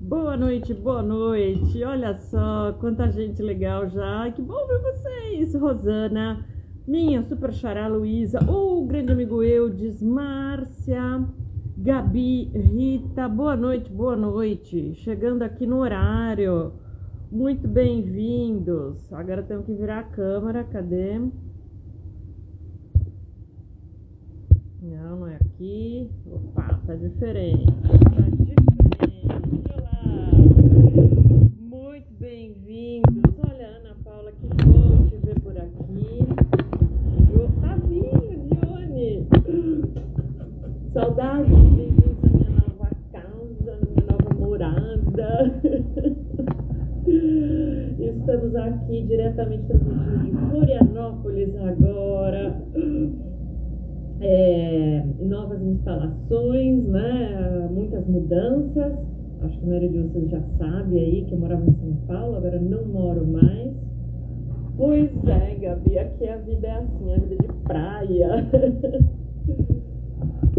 Boa noite, boa noite. Olha só quanta gente legal já. Que bom ver vocês. Rosana, minha super xará Luísa, o grande amigo Eudes, Márcia, Gabi, Rita. Boa noite, boa noite. Chegando aqui no horário. Muito bem-vindos. Agora temos que virar a câmera. Cadê? Não é aqui. Opa, tá diferente. Tá diferente. Olá. Muito bem-vindos. Olha, Ana Paula, que bom te ver por aqui. Tá vindo, Dione. Saudade. Bem-vindos à minha nova casa, minha nova morada. Estamos aqui diretamente transmitindo de Florianópolis agora. Novas instalações, né? Muitas mudanças. Acho que a maioria de vocês já sabe aí que eu morava em São Paulo, agora não moro mais. Pois é, Gabi, aqui a vida é assim, a vida de praia.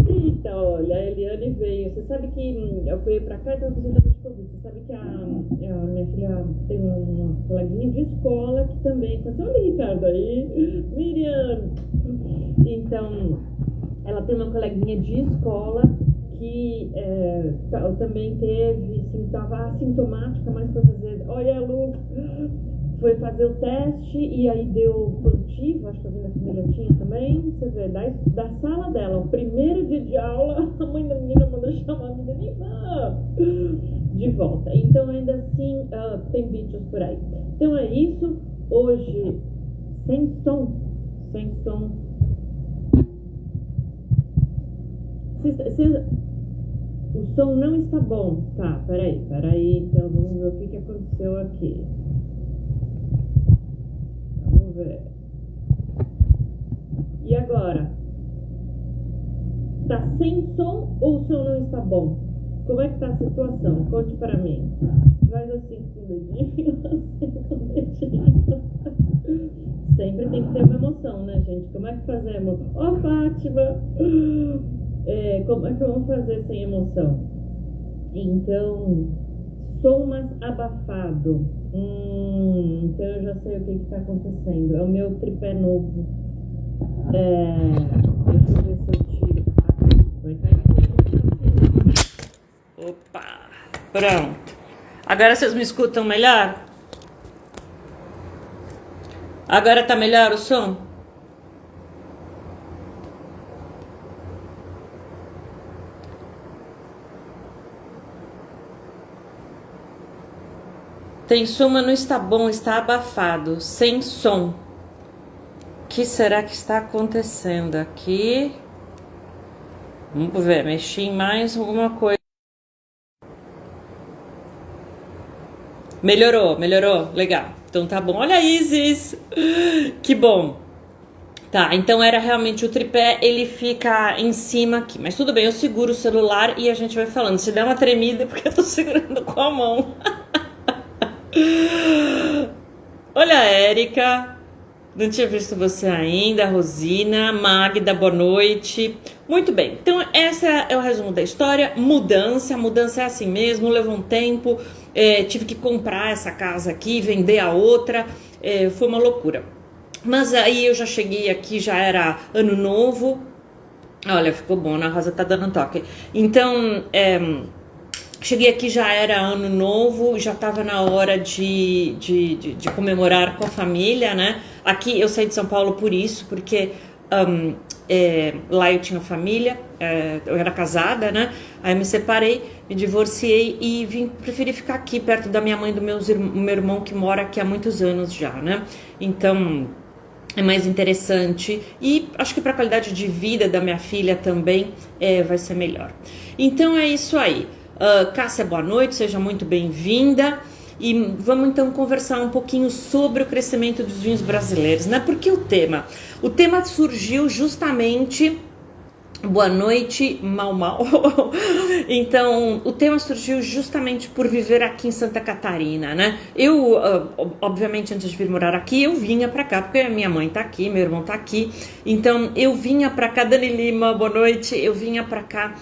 Eita, olha, a Eliane veio. Você sabe que eu fui pra cá e estava fazendo de Covid. Você sabe que a minha filha tem uma coleguinha de escola que também... Olha o Ricardo aí. Miriam. Então, ela tem uma coleguinha de escola que também teve, assim, estava assintomática, mas foi fazer... Olha, Lu... Foi fazer o teste e aí deu positivo, acho que alguém da família tinha também. Você vê, da sala dela, o primeiro dia de aula, a mãe da menina mandou chamar a menina de volta. Então, ainda assim, tem vídeos por aí. Então, é isso. Hoje, sem som. O som não está bom. Tá, peraí. Então, vamos ver o que aconteceu aqui. Vamos ver. E agora? Tá sem som ou o som não está bom? Como é que tá a situação? Conte para mim. Faz assim com o dedinho, assim com o dedinho. Sempre tem que ter uma emoção, né, gente? Como é que fazemos? Ó, Fátima! Como é que vamos fazer sem emoção? Então, som mais abafado. Então eu já sei o que está acontecendo. É o meu tripé novo. Deixa eu ver se eu tiro. Opa! Pronto. Agora vocês me escutam melhor? Agora tá melhor o som? Tem som, mas não está bom, está abafado, sem som. O que será que está acontecendo aqui? Vamos ver, mexi em mais alguma coisa. Melhorou, legal. Então tá bom. Olha a Isis, que bom. Tá, então era realmente o tripé, ele fica em cima aqui. Mas tudo bem, eu seguro o celular e a gente vai falando. Se der uma tremida, é porque eu tô segurando com a mão. Olha a Érica, não tinha visto você ainda, a Rosina, Magda, boa noite. Muito bem, então esse é o resumo da história. A mudança é assim mesmo, levou um tempo, tive que comprar essa casa aqui, vender a outra, foi uma loucura. Mas aí eu já cheguei aqui, já era ano novo. Olha, ficou bom, a Rosa tá dando um toque. Então, cheguei aqui, já era ano novo, já estava na hora de comemorar com a família, né? Aqui eu saí de São Paulo por isso, porque lá eu tinha família, eu era casada, né? Aí eu me separei, me divorciei e preferi ficar aqui perto da minha mãe e do meu irmão que mora aqui há muitos anos já, né? Então é mais interessante e acho que para a qualidade de vida da minha filha também vai ser melhor. Então é isso aí. Cássia, boa noite, seja muito bem-vinda e vamos então conversar um pouquinho sobre o crescimento dos vinhos brasileiros, né? Porque o tema surgiu justamente... Boa noite, mal. Então, o tema surgiu justamente por viver aqui em Santa Catarina, né? Eu, obviamente, antes de vir morar aqui, eu vinha pra cá, porque minha mãe tá aqui, meu irmão tá aqui. Então, eu vinha pra cá, Dani Lima, boa noite. Eu vinha pra cá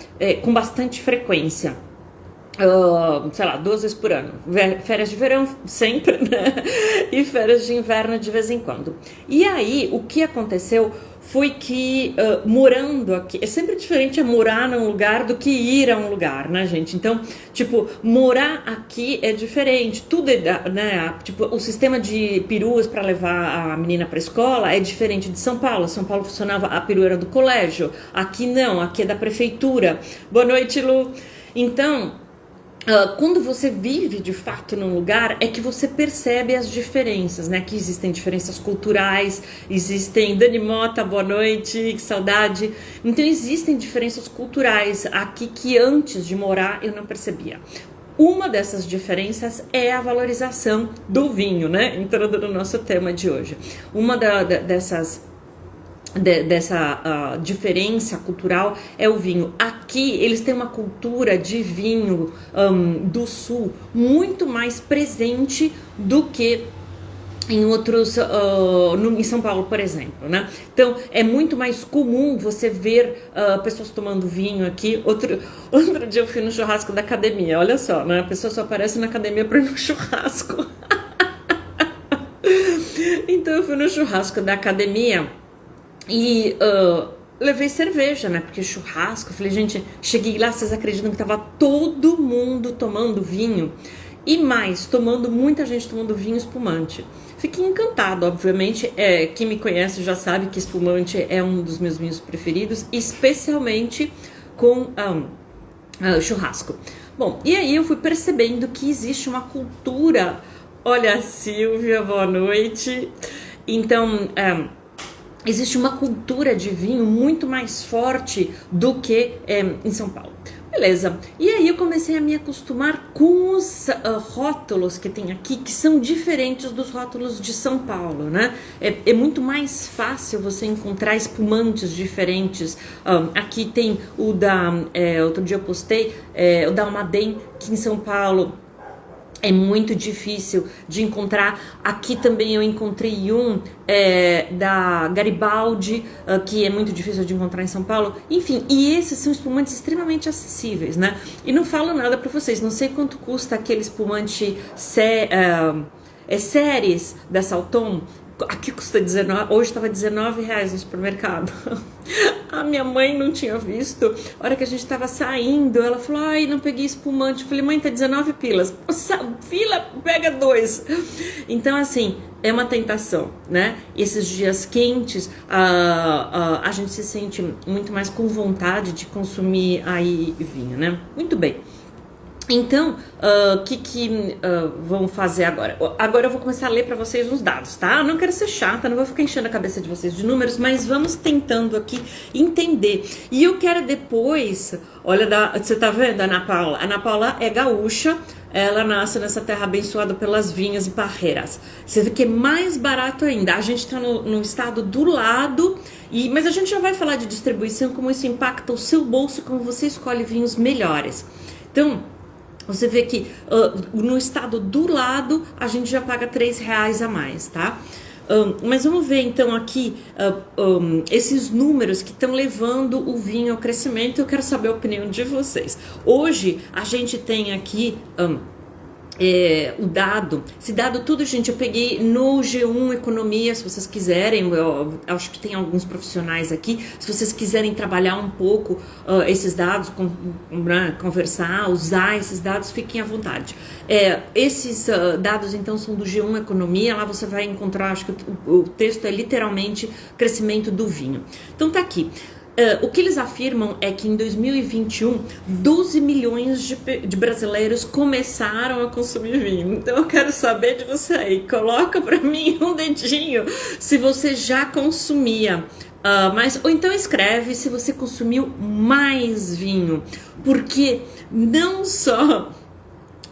com bastante frequência. sei lá, 2 vezes por ano. Férias de verão sempre, né? E férias de inverno de vez em quando. E aí, o que aconteceu foi que morando aqui, é sempre diferente morar num lugar do que ir a um lugar, né, gente? Então, tipo, morar aqui é diferente, tudo é, né? Tipo, o sistema de peruas para levar a menina para escola é diferente de São Paulo. São Paulo funcionava, a perua era do colégio, aqui não, aqui é da prefeitura. Boa noite, Lu. Então, quando você vive de fato num lugar, é que você percebe as diferenças, né? Que existem diferenças culturais, existem... Dani Mota, boa noite, que saudade. Então existem diferenças culturais aqui que antes de morar eu não percebia. Uma dessas diferenças é a valorização do vinho, né? Entrando no nosso tema de hoje. Uma dessa diferença cultural é o vinho. Aqui eles têm uma cultura de vinho do sul muito mais presente do que em outros, em São Paulo, por exemplo, né? Então, é muito mais comum você ver pessoas tomando vinho aqui. Outro dia eu fui no churrasco da academia, olha só, né? A pessoa só aparece na academia para ir no churrasco. Então, eu fui no churrasco da academia e levei cerveja, né? Porque churrasco, eu falei, gente, cheguei lá, vocês acreditam que tava todo mundo tomando vinho? E mais, muita gente tomando vinho espumante. Fiquei encantado, obviamente. Quem me conhece já sabe que espumante é um dos meus vinhos preferidos, especialmente com churrasco. Bom, e aí eu fui percebendo que existe uma cultura. Olha, Silvia, boa noite. Então, existe uma cultura de vinho muito mais forte do que em São Paulo. Beleza, e aí eu comecei a me acostumar com os rótulos que tem aqui, que são diferentes dos rótulos de São Paulo, né? É muito mais fácil você encontrar espumantes diferentes. Aqui tem o outro dia eu postei, o da Almaden, que em São Paulo é muito difícil de encontrar. Aqui também eu encontrei um da Garibaldi, que é muito difícil de encontrar em São Paulo. Enfim, e esses são espumantes extremamente acessíveis, né? E não falo nada pra vocês, não sei quanto custa aquele espumante séries da Salton. Aqui custa 19, hoje estava R$19 no supermercado. A minha mãe não tinha visto. A hora que a gente estava saindo, ela falou, ai, não peguei espumante. Eu falei, mãe, tá 19 pilas. Fila, pega 2. Então, assim, é uma tentação, né? Esses dias quentes, a gente se sente muito mais com vontade de consumir aí vinho, né? Muito bem. Então, o que vamos fazer agora? Agora eu vou começar a ler para vocês uns dados, tá? Eu não quero ser chata, não vou ficar enchendo a cabeça de vocês de números, mas vamos tentando aqui entender. E eu quero depois, olha, você tá vendo a Ana Paula? A Ana Paula é gaúcha, ela nasce nessa terra abençoada pelas vinhas e parreiras. Você vê que é mais barato ainda. A gente tá no estado do lado, mas a gente já vai falar de distribuição, como isso impacta o seu bolso, como você escolhe vinhos melhores. Então, você vê que no estado do lado a gente já paga R$3 a mais, tá? Mas vamos ver então aqui esses números que estão levando o vinho ao crescimento. Eu quero saber a opinião de vocês. Hoje a gente tem aqui o dado, esse dado tudo, gente, eu peguei no G1 Economia, se vocês quiserem, eu acho que tem alguns profissionais aqui, se vocês quiserem trabalhar um pouco esses dados, conversar, usar esses dados, fiquem à vontade. Esses dados, então, são do G1 Economia, lá você vai encontrar, acho que o texto é literalmente crescimento do vinho. Então tá aqui. O que eles afirmam é que em 2021, 12 milhões de brasileiros começaram a consumir vinho. Então eu quero saber de você aí. Coloca pra mim um dedinho se você já consumia. Ou então escreve se você consumiu mais vinho. Porque não só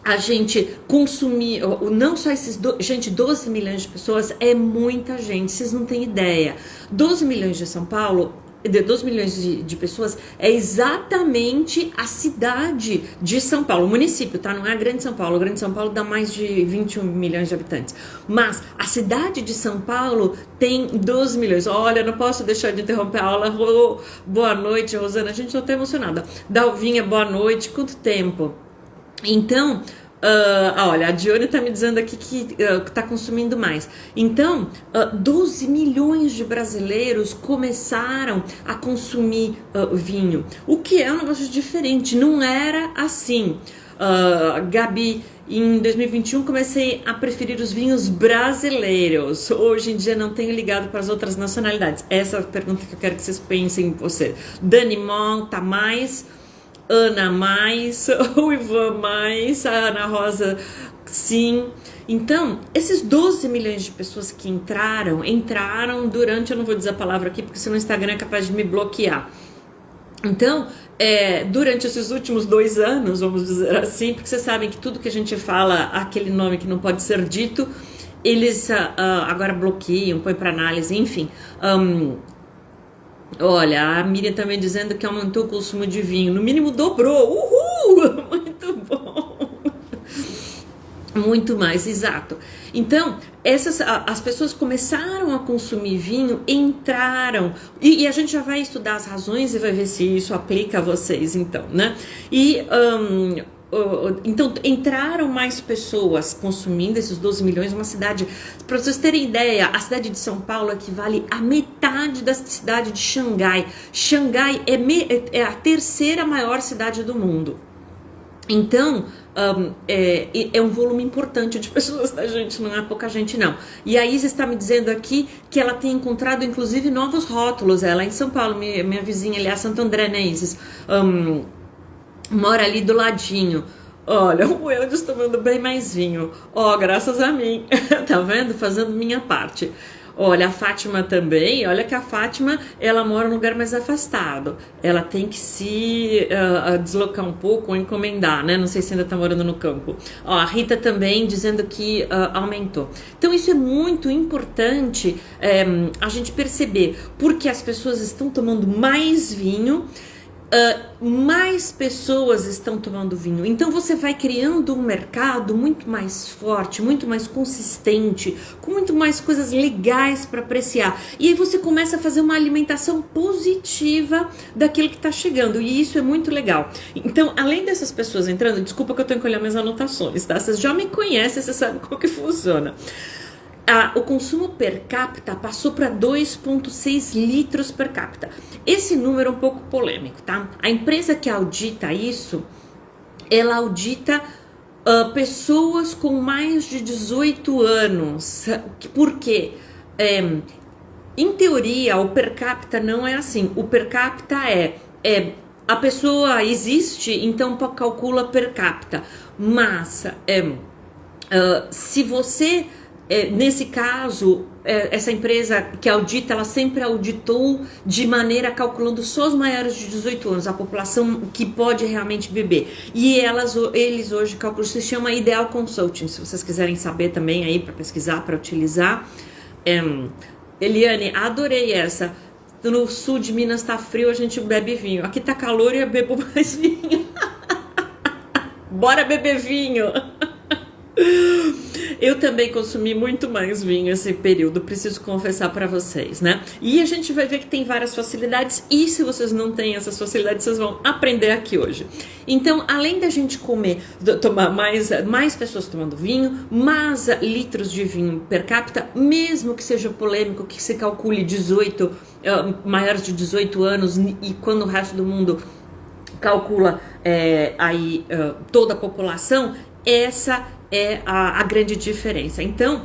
a gente consumir, não só esses, gente, 12 milhões de pessoas é muita gente, vocês não têm ideia. 12 milhões de São Paulo, de 12 milhões de pessoas, é exatamente a cidade de São Paulo, o município, tá? Não é a Grande São Paulo. A Grande São Paulo dá mais de 21 milhões de habitantes. Mas a cidade de São Paulo tem 12 milhões. Olha, não posso deixar de interromper a aula. Boa noite, Rosana. A gente não tá emocionada. Dalvinha, boa noite. Quanto tempo? Então, olha, a Dione tá me dizendo aqui que tá consumindo mais. Então, 12 milhões de brasileiros começaram a consumir vinho, o que é um negócio diferente, não era assim. Gabi, em 2021 comecei a preferir os vinhos brasileiros. Hoje em dia não tenho ligado para as outras nacionalidades. Essa é a pergunta que eu quero que vocês pensem em você. Dani Mon tá mais, Ana mais, o Ivan mais, a Ana Rosa sim. Então, esses 12 milhões de pessoas que entraram durante, eu não vou dizer a palavra aqui porque senão o Instagram é capaz de me bloquear. Então, durante esses últimos 2 anos, vamos dizer assim, porque vocês sabem que tudo que a gente fala, aquele nome que não pode ser dito, eles agora bloqueiam, põem para análise, enfim. Olha, a Miriam também dizendo que aumentou o consumo de vinho, no mínimo dobrou, uhul, muito bom. Muito mais, exato. Então, as pessoas começaram a consumir vinho, entraram, e a gente já vai estudar as razões e vai ver se isso aplica a vocês, então, né? Então, entraram mais pessoas consumindo esses 12 milhões, uma cidade, para vocês terem ideia, a cidade de São Paulo equivale a metade da cidade de Xangai. Xangai é a terceira maior cidade do mundo. Então, é um volume importante de pessoas, tá, gente? Não é pouca gente, não. E a Isa está me dizendo aqui que ela tem encontrado, inclusive, novos rótulos. Ela é em São Paulo, minha vizinha, aliás, Santo André, né, Isis? Mora ali do ladinho. Olha, o Eudes tomando bem mais vinho. Graças a mim. Tá vendo? Fazendo minha parte. Olha, a Fátima também, olha que a Fátima, ela mora num lugar mais afastado. Ela tem que se deslocar um pouco ou encomendar, né? Não sei se ainda tá morando no campo. A Rita também dizendo que aumentou. Então isso é muito importante a gente perceber, porque as pessoas estão tomando mais vinho, mais pessoas estão tomando vinho. Então você vai criando um mercado muito mais forte, muito mais consistente, com muito mais coisas legais para apreciar. E aí você começa a fazer uma alimentação positiva daquilo que está chegando. E isso é muito legal. Então, além dessas pessoas entrando, desculpa que eu tenho que olhar minhas anotações, tá? Vocês já me conhecem, vocês sabem como que funciona. O consumo per capita passou para 2,6 litros per capita. Esse número é um pouco polêmico, tá? A empresa que audita isso, ela audita pessoas com mais de 18 anos. Por quê? Em teoria, o per capita não é assim. O per capita a pessoa existe, então calcula per capita. Mas, se você... nesse caso, essa empresa que audita, ela sempre auditou de maneira calculando só os maiores de 18 anos, a população que pode realmente beber. E eles hoje calculam, se chama Ideal Consulting, se vocês quiserem saber também aí para pesquisar, para utilizar. Eliane, adorei essa. No sul de Minas tá frio, a gente bebe vinho. Aqui tá calor e eu bebo mais vinho. Bora beber vinho. Eu também consumi muito mais vinho esse período, preciso confessar para vocês, né? E a gente vai ver que tem várias facilidades, e se vocês não têm essas facilidades, vocês vão aprender aqui hoje. Então, além da gente tomar mais pessoas tomando vinho, mais litros de vinho per capita, mesmo que seja polêmico, que se calcule maiores de 18 anos, e quando o resto do mundo calcula toda a população, essa é a grande diferença. Então,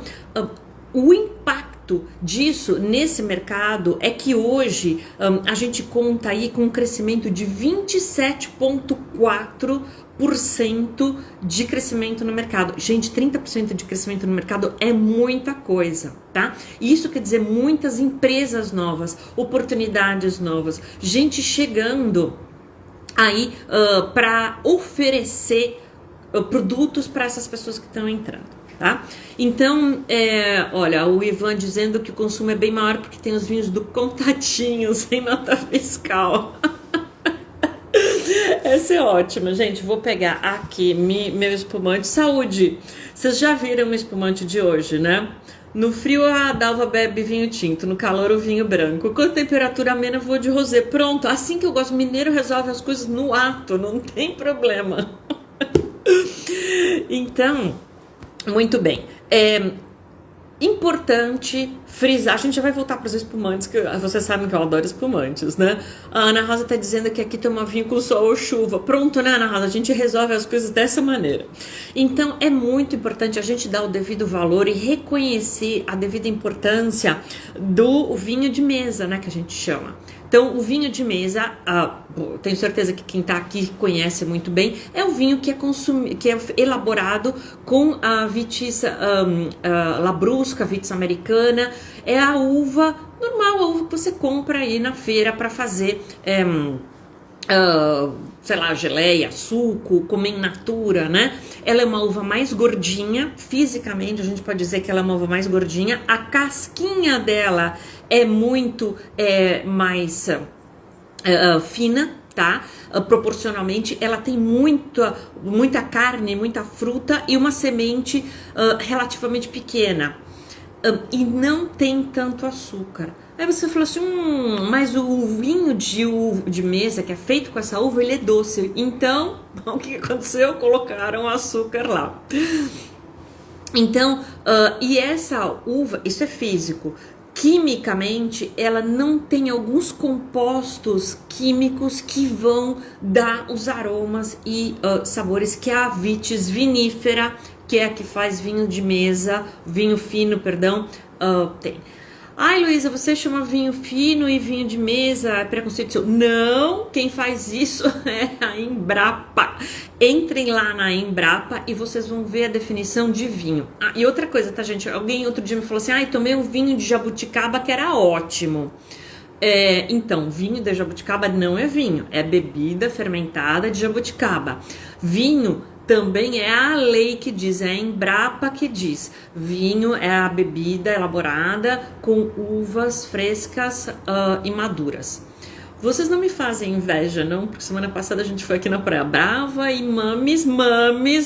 o impacto disso nesse mercado é que hoje a gente conta aí com um crescimento de 27,4% de crescimento no mercado. Gente, 30% de crescimento no mercado é muita coisa, tá? Isso quer dizer muitas empresas novas, oportunidades novas, gente chegando aí para oferecer produtos para essas pessoas que estão entrando, tá? Então, olha, o Ivan dizendo que o consumo é bem maior porque tem os vinhos do Contatinho sem nota fiscal. Essa é ótima, gente. Vou pegar aqui meu espumante. Saúde! Vocês já viram o espumante de hoje, né? No frio a Dalva bebe vinho tinto, no calor o vinho branco. Com temperatura amena eu vou de rosé. Pronto, assim que eu gosto. Mineiro resolve as coisas no ato, não tem problema. Então, muito bem. Importante frisar, a gente já vai voltar para os espumantes, que vocês sabem que eu adoro espumantes, né? A Ana Rosa tá dizendo que aqui toma vinho com sol ou chuva. Pronto, né, Ana Rosa? A gente resolve as coisas dessa maneira. Então, é muito importante a gente dar o devido valor e reconhecer a devida importância do vinho de mesa, né, que a gente chama. Então, o vinho de mesa, tenho certeza que quem está aqui conhece muito bem, é o vinho que é elaborado com a vitis labrusca, vitis americana, é a uva normal, a uva que você compra aí na feira para fazer, sei lá, geleia, suco, comer in natura, né? Ela é uma uva mais gordinha, fisicamente a gente pode dizer que ela é uma uva mais gordinha, a casquinha dela é muito mais fina, tá? Proporcionalmente, ela tem muita carne, muita fruta e uma semente relativamente pequena. E não tem tanto açúcar. Aí você falou assim, mas o vinho de mesa que é feito com essa uva, ele é doce. Então, o que aconteceu? Colocaram açúcar lá. Então, e essa uva, isso é físico. Quimicamente, ela não tem alguns compostos químicos que vão dar os aromas e sabores que a vitis vinífera, que é a que faz vinho de mesa, vinho fino, perdão, tem. Ai, Luísa, você chama vinho fino e vinho de mesa é preconceito seu? Não, quem faz isso é a Embrapa. Entrem lá na Embrapa e vocês vão ver a definição de vinho. E outra coisa, tá, gente? Alguém outro dia me falou assim, tomei um vinho de jabuticaba que era ótimo. Então, vinho de jabuticaba não é vinho, é bebida fermentada de jabuticaba. Vinho também é a lei que diz, é a Embrapa que diz. Vinho é a bebida elaborada com uvas frescas e maduras. Vocês não me fazem inveja, não? Porque semana passada a gente foi aqui na Praia Brava e Mames,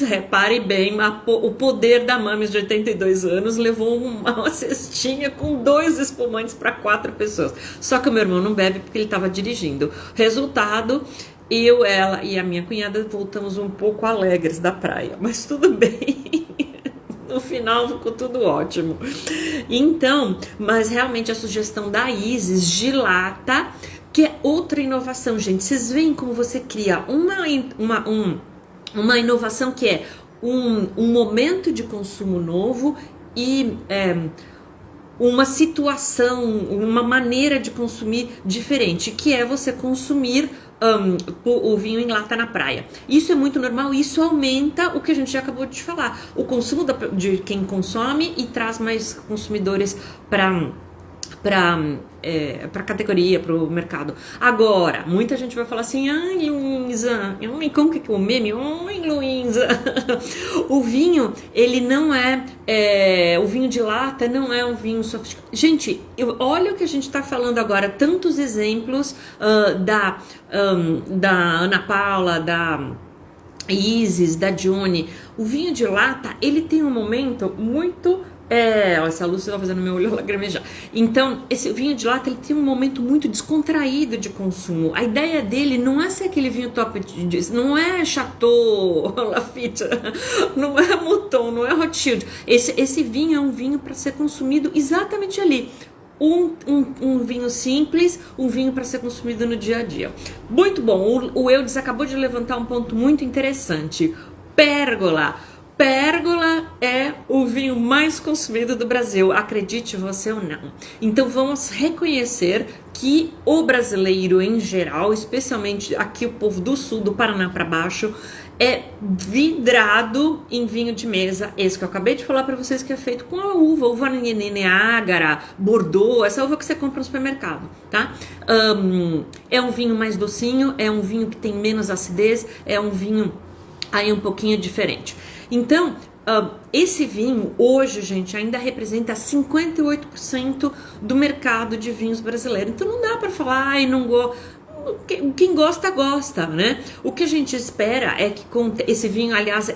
repare bem, o poder da Mames de 82 anos levou uma cestinha com 2 espumantes para 4 pessoas. Só que o meu irmão não bebe porque ele estava dirigindo. Resultado, eu, ela e a minha cunhada voltamos um pouco alegres da praia, mas tudo bem. No final ficou tudo ótimo. Então, mas realmente a sugestão da Isis de lata, que é outra inovação, gente. Vocês veem como você cria uma inovação que é um momento de consumo novo e uma situação, uma maneira de consumir diferente, que é você consumir o vinho em lata na praia. Isso é muito normal, isso aumenta o que a gente já acabou de falar, o consumo de quem consome e traz mais consumidores para a categoria, para o mercado. Agora, muita gente vai falar assim, ai Luísa, como que é o meme? Ai Luísa, o vinho, ele não o vinho de lata não é um vinho sofisticado. Gente, olha o que a gente está falando agora, tantos exemplos da Ana Paula, da Isis, da Johnny. O vinho de lata, ele tem um momento muito... essa luz está fazendo meu olho lagrimejar. Então, esse vinho de lata, ele tem um momento muito descontraído de consumo. A ideia dele não é ser aquele vinho top, não é Chateau Lafite, não é Mouton, não é Rothschild. Esse vinho é um vinho para ser consumido exatamente ali. Um vinho simples, um vinho para ser consumido no dia a dia. Muito bom, o Eudes acabou de levantar um ponto muito interessante. Pérgola. Pérgola é o vinho mais consumido do Brasil, acredite você ou não. Então vamos reconhecer que o brasileiro em geral, especialmente aqui o povo do sul, do Paraná para baixo, é vidrado em vinho de mesa, esse que eu acabei de falar para vocês, que é feito com a uva Niágara, Bordeaux, essa uva que você compra no supermercado, tá? É um vinho mais docinho, é um vinho que tem menos acidez, é um vinho aí um pouquinho diferente. Então, esse vinho hoje, gente, ainda representa 58% do mercado de vinhos brasileiro. Então não dá para falar, ai, não gosto. Quem gosta, gosta, né? O que a gente espera é que com esse vinho, aliás,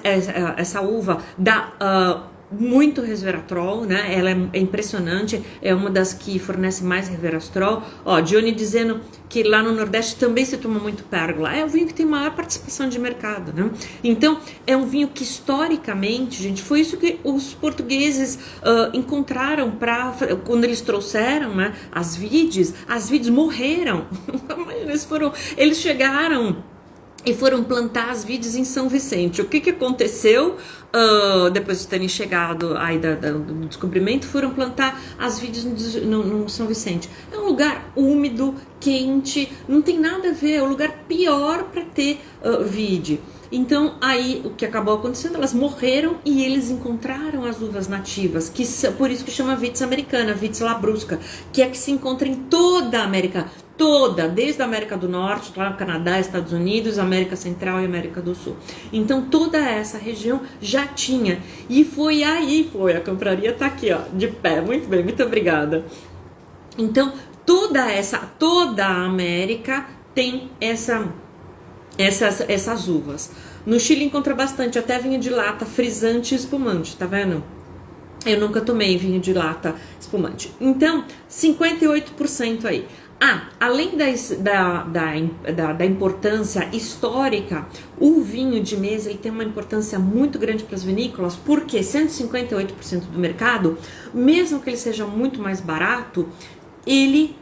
essa uva dá muito resveratrol, né? Ela é impressionante, é uma das que fornece mais resveratrol. Ó, Johnny dizendo que lá no Nordeste também se toma muito pérgola. É o vinho que tem maior participação de mercado, né? Então, é um vinho que historicamente, gente, foi isso que os portugueses encontraram quando eles trouxeram, né, as vides morreram. Eles chegaram e foram plantar as vides em São Vicente. O que aconteceu? Depois de terem chegado aí do descobrimento, foram plantar as vides no São Vicente. É um lugar úmido, quente, não tem nada a ver, é o lugar pior para ter vide. Então, aí, o que acabou acontecendo? Elas morreram e eles encontraram as uvas nativas, por isso que chama vitis americana, vitis labrusca, que é que se encontra em toda a América, toda, desde a América do Norte, lá no Canadá, Estados Unidos, América Central e América do Sul. Então, toda essa região já tinha. E foi, a compraria tá aqui, ó, de pé. Muito bem, muito obrigada. Então, toda a América tem essas uvas. No Chile encontra bastante, até vinho de lata, frisante e espumante, tá vendo? Eu nunca tomei vinho de lata espumante. Então, 58% aí. Além da importância histórica, o vinho de mesa ele tem uma importância muito grande para as vinícolas, porque 158% do mercado, mesmo que ele seja muito mais barato, ele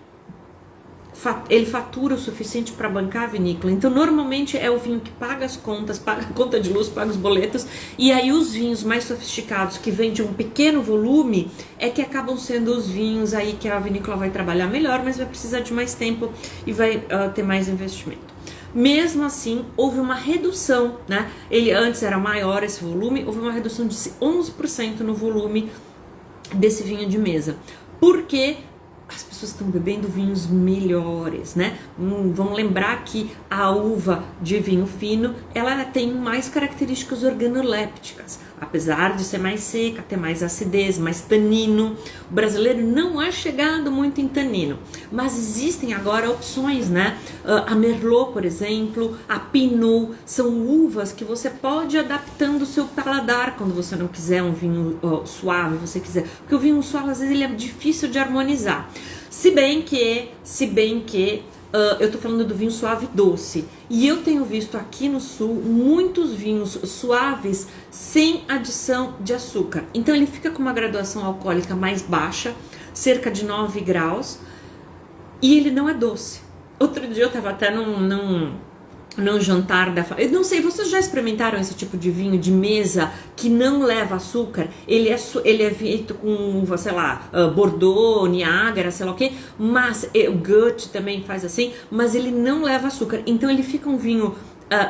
fatura o suficiente para bancar a vinícola. Então, normalmente é o vinho que paga as contas, paga a conta de luz, paga os boletos, e aí os vinhos mais sofisticados, que vêm de um pequeno volume, é que acabam sendo os vinhos aí que a vinícola vai trabalhar melhor, mas vai precisar de mais tempo e vai ter mais investimento. Mesmo assim, houve uma redução, né? Ele antes era maior esse volume, houve uma redução de 11% no volume desse vinho de mesa. Por quê? As pessoas estão bebendo vinhos melhores, né? Vamos lembrar que a uva de vinho fino, ela tem mais características organolépticas. Apesar de ser mais seca, ter mais acidez, mais tanino. O brasileiro não é chegado muito em tanino. Mas existem agora opções, né? A Merlot, por exemplo, a Pinot, são uvas que você pode ir adaptando o seu paladar quando você não quiser um vinho suave, você quiser. Porque o vinho suave, às vezes, ele é difícil de harmonizar. Se bem que eu tô falando do vinho suave doce. E eu tenho visto aqui no sul muitos vinhos suaves sem adição de açúcar. Então ele fica com uma graduação alcoólica mais baixa, cerca de 9 graus, e ele não é doce. Outro dia eu tava até num jantar da família. Eu não sei, vocês já experimentaram esse tipo de vinho de mesa que não leva açúcar? Ele é feito com uva, sei lá, Bordeaux, Niágara, sei lá o que, mas o Gut também faz assim, mas ele não leva açúcar. Então ele fica um vinho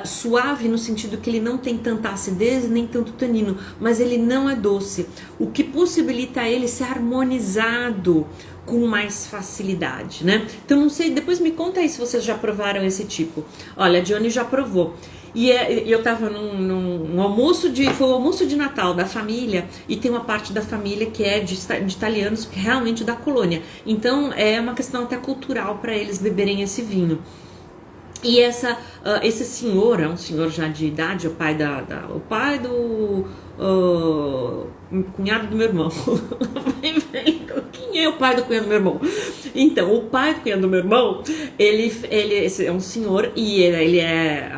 suave no sentido que ele não tem tanta acidez nem tanto tanino, mas ele não é doce, o que possibilita ele ser harmonizado com mais facilidade, né? Então não sei, depois me conta aí se vocês já provaram esse tipo. Olha, a Johnny já provou. E eu tava num almoço foi o almoço de Natal da família, e tem uma parte da família que é de italianos, que realmente da colônia. Então é uma questão até cultural para eles beberem esse vinho. E esse senhor, é um senhor já de idade, o pai do cunhado do meu irmão. Quem é o pai do cunhado do meu irmão? Então, o pai do cunhado do meu irmão, ele é um senhor e ele é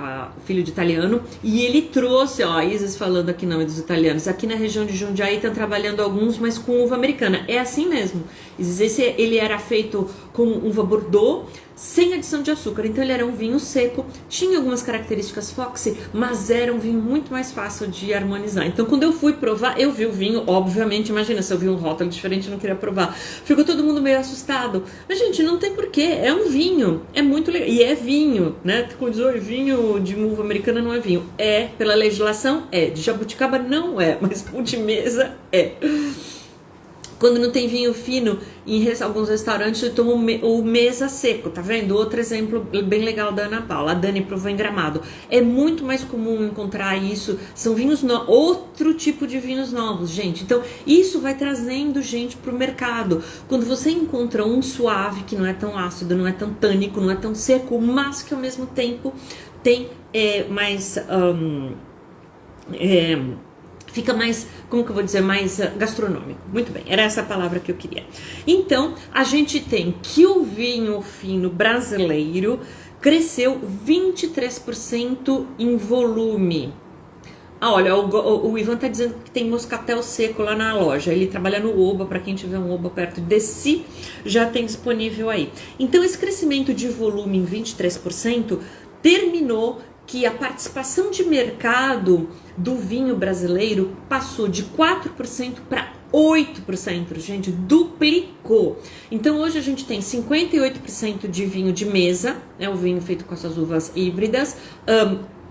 filho de italiano, e ele trouxe, ó, a Isis falando aqui não, é dos italianos, aqui na região de Jundiaí estão trabalhando alguns, mas com uva americana. É assim mesmo. Isis, ele era feito com uva Bordeaux, sem adição de açúcar, então ele era um vinho seco, tinha algumas características Foxy, mas era um vinho muito mais fácil de harmonizar. Então quando eu fui provar, eu vi o vinho, obviamente, imagina se eu vi um rótulo diferente, eu não queria provar, ficou todo mundo meio assustado, mas gente, não tem porquê, é um vinho, é muito legal, e é vinho, né, quando diz, vinho de uva americana não é vinho, pela legislação de jabuticaba não mas de mesa Quando não tem vinho fino, em alguns restaurantes eu tomo o mesa seco, tá vendo? Outro exemplo bem legal da Ana Paula, a Dani provou em Gramado. É muito mais comum encontrar isso, são vinhos outro tipo de vinhos novos, gente. Então, isso vai trazendo gente pro mercado. Quando você encontra um suave, que não é tão ácido, não é tão tânico, não é tão seco, mas que ao mesmo tempo tem mais... fica mais, como que eu vou dizer, mais gastronômico. Muito bem, era essa a palavra que eu queria. Então, a gente tem que o vinho fino brasileiro cresceu 23% em volume. Ah, olha, o Ivan tá dizendo que tem moscatel seco lá na loja. Ele trabalha no Oba, para quem tiver um Oba perto de si, já tem disponível aí. Então, esse crescimento de volume em 23% terminou que a participação de mercado do vinho brasileiro passou de 4% para 8%, gente, duplicou. Então hoje a gente tem 58% de vinho de mesa, o vinho feito com essas uvas híbridas,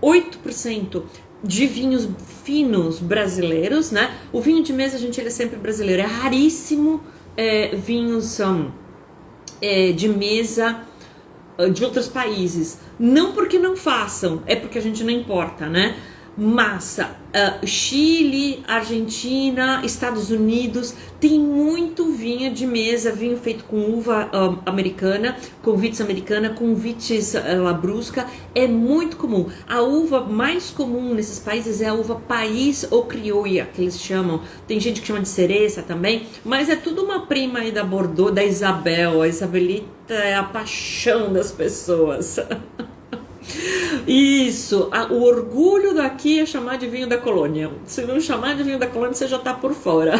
8% de vinhos finos brasileiros, né? O vinho de mesa, gente, ele é sempre brasileiro. É raríssimo vinhos de mesa de outros países. Não porque não façam, é porque a gente não importa, né? Massa, Chile, Argentina, Estados Unidos, tem muito vinho de mesa, vinho feito com uva americana, com vitis americana, com vitis labrusca, é muito comum. A uva mais comum nesses países é a uva país ou criolla, que eles chamam. Tem gente que chama de cereça também, mas é tudo uma prima aí da Bordeaux, da Isabel. A Isabelita é a paixão das pessoas. Isso, o orgulho daqui é chamar de vinho da colônia. Se não chamar de vinho da colônia, você já tá por fora.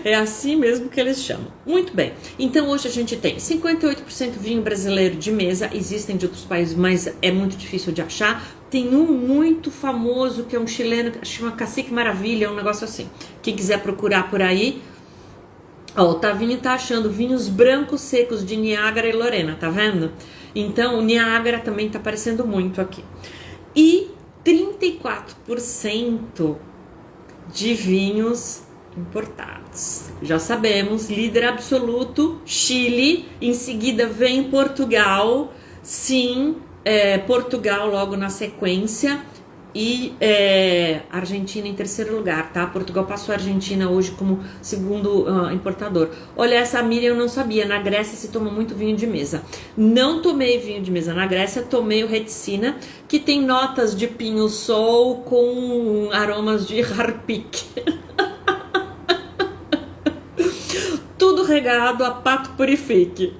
É assim mesmo que eles chamam. Muito bem, então hoje a gente tem 58% vinho brasileiro de mesa. Existem de outros países, mas é muito difícil de achar. Tem um muito famoso que é um chileno, que chama Cacique Maravilha, um negócio assim. Quem quiser procurar por aí. Ó, o Tavinho tá achando vinhos brancos secos de Niágara e Lorena, tá vendo? Então, o Niágara também tá aparecendo muito aqui. E 34% de vinhos importados. Já sabemos, líder absoluto, Chile, em seguida vem Portugal, sim, Portugal logo na sequência. E Argentina em terceiro lugar, tá? Portugal passou a Argentina hoje como segundo importador. Olha, essa Miriam eu não sabia. Na Grécia se toma muito vinho de mesa. Não tomei vinho de mesa na Grécia, tomei o Retsina, que tem notas de pinho-sol com aromas de harpic. Tudo regado a pato purifique.